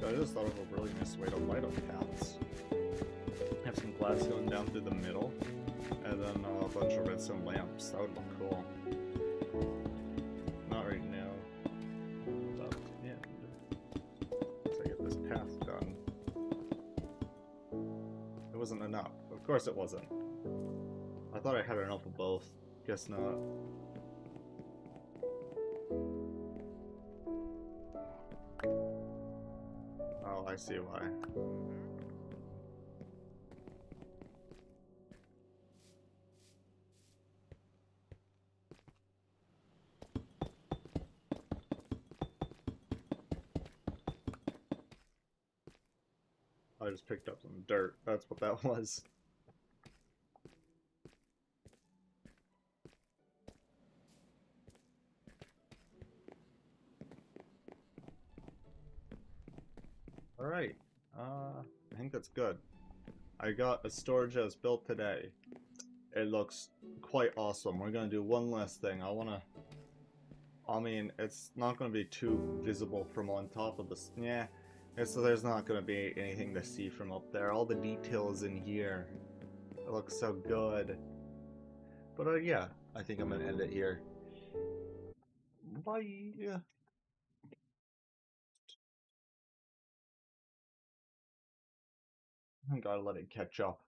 I just thought of a really nice way to light up paths. Have some glass going down through the middle, and then a bunch of redstone lamps. That would look cool. Not right now. But yeah. Once I get this path done. It wasn't enough. Of course it wasn't. I thought I had enough of both. Guess not. Oh, I see why. I just picked up some dirt. That's what that was. Alright. I think that's good. I got a storage house built today. It looks quite awesome. We're gonna do one last thing. I mean, it's not gonna be too visible from on top of this. Yeah. So there's not gonna be anything to see from up there. All the details in here. It looks so good. But yeah, I think I'm gonna end it here. Bye. Gotta let it catch up.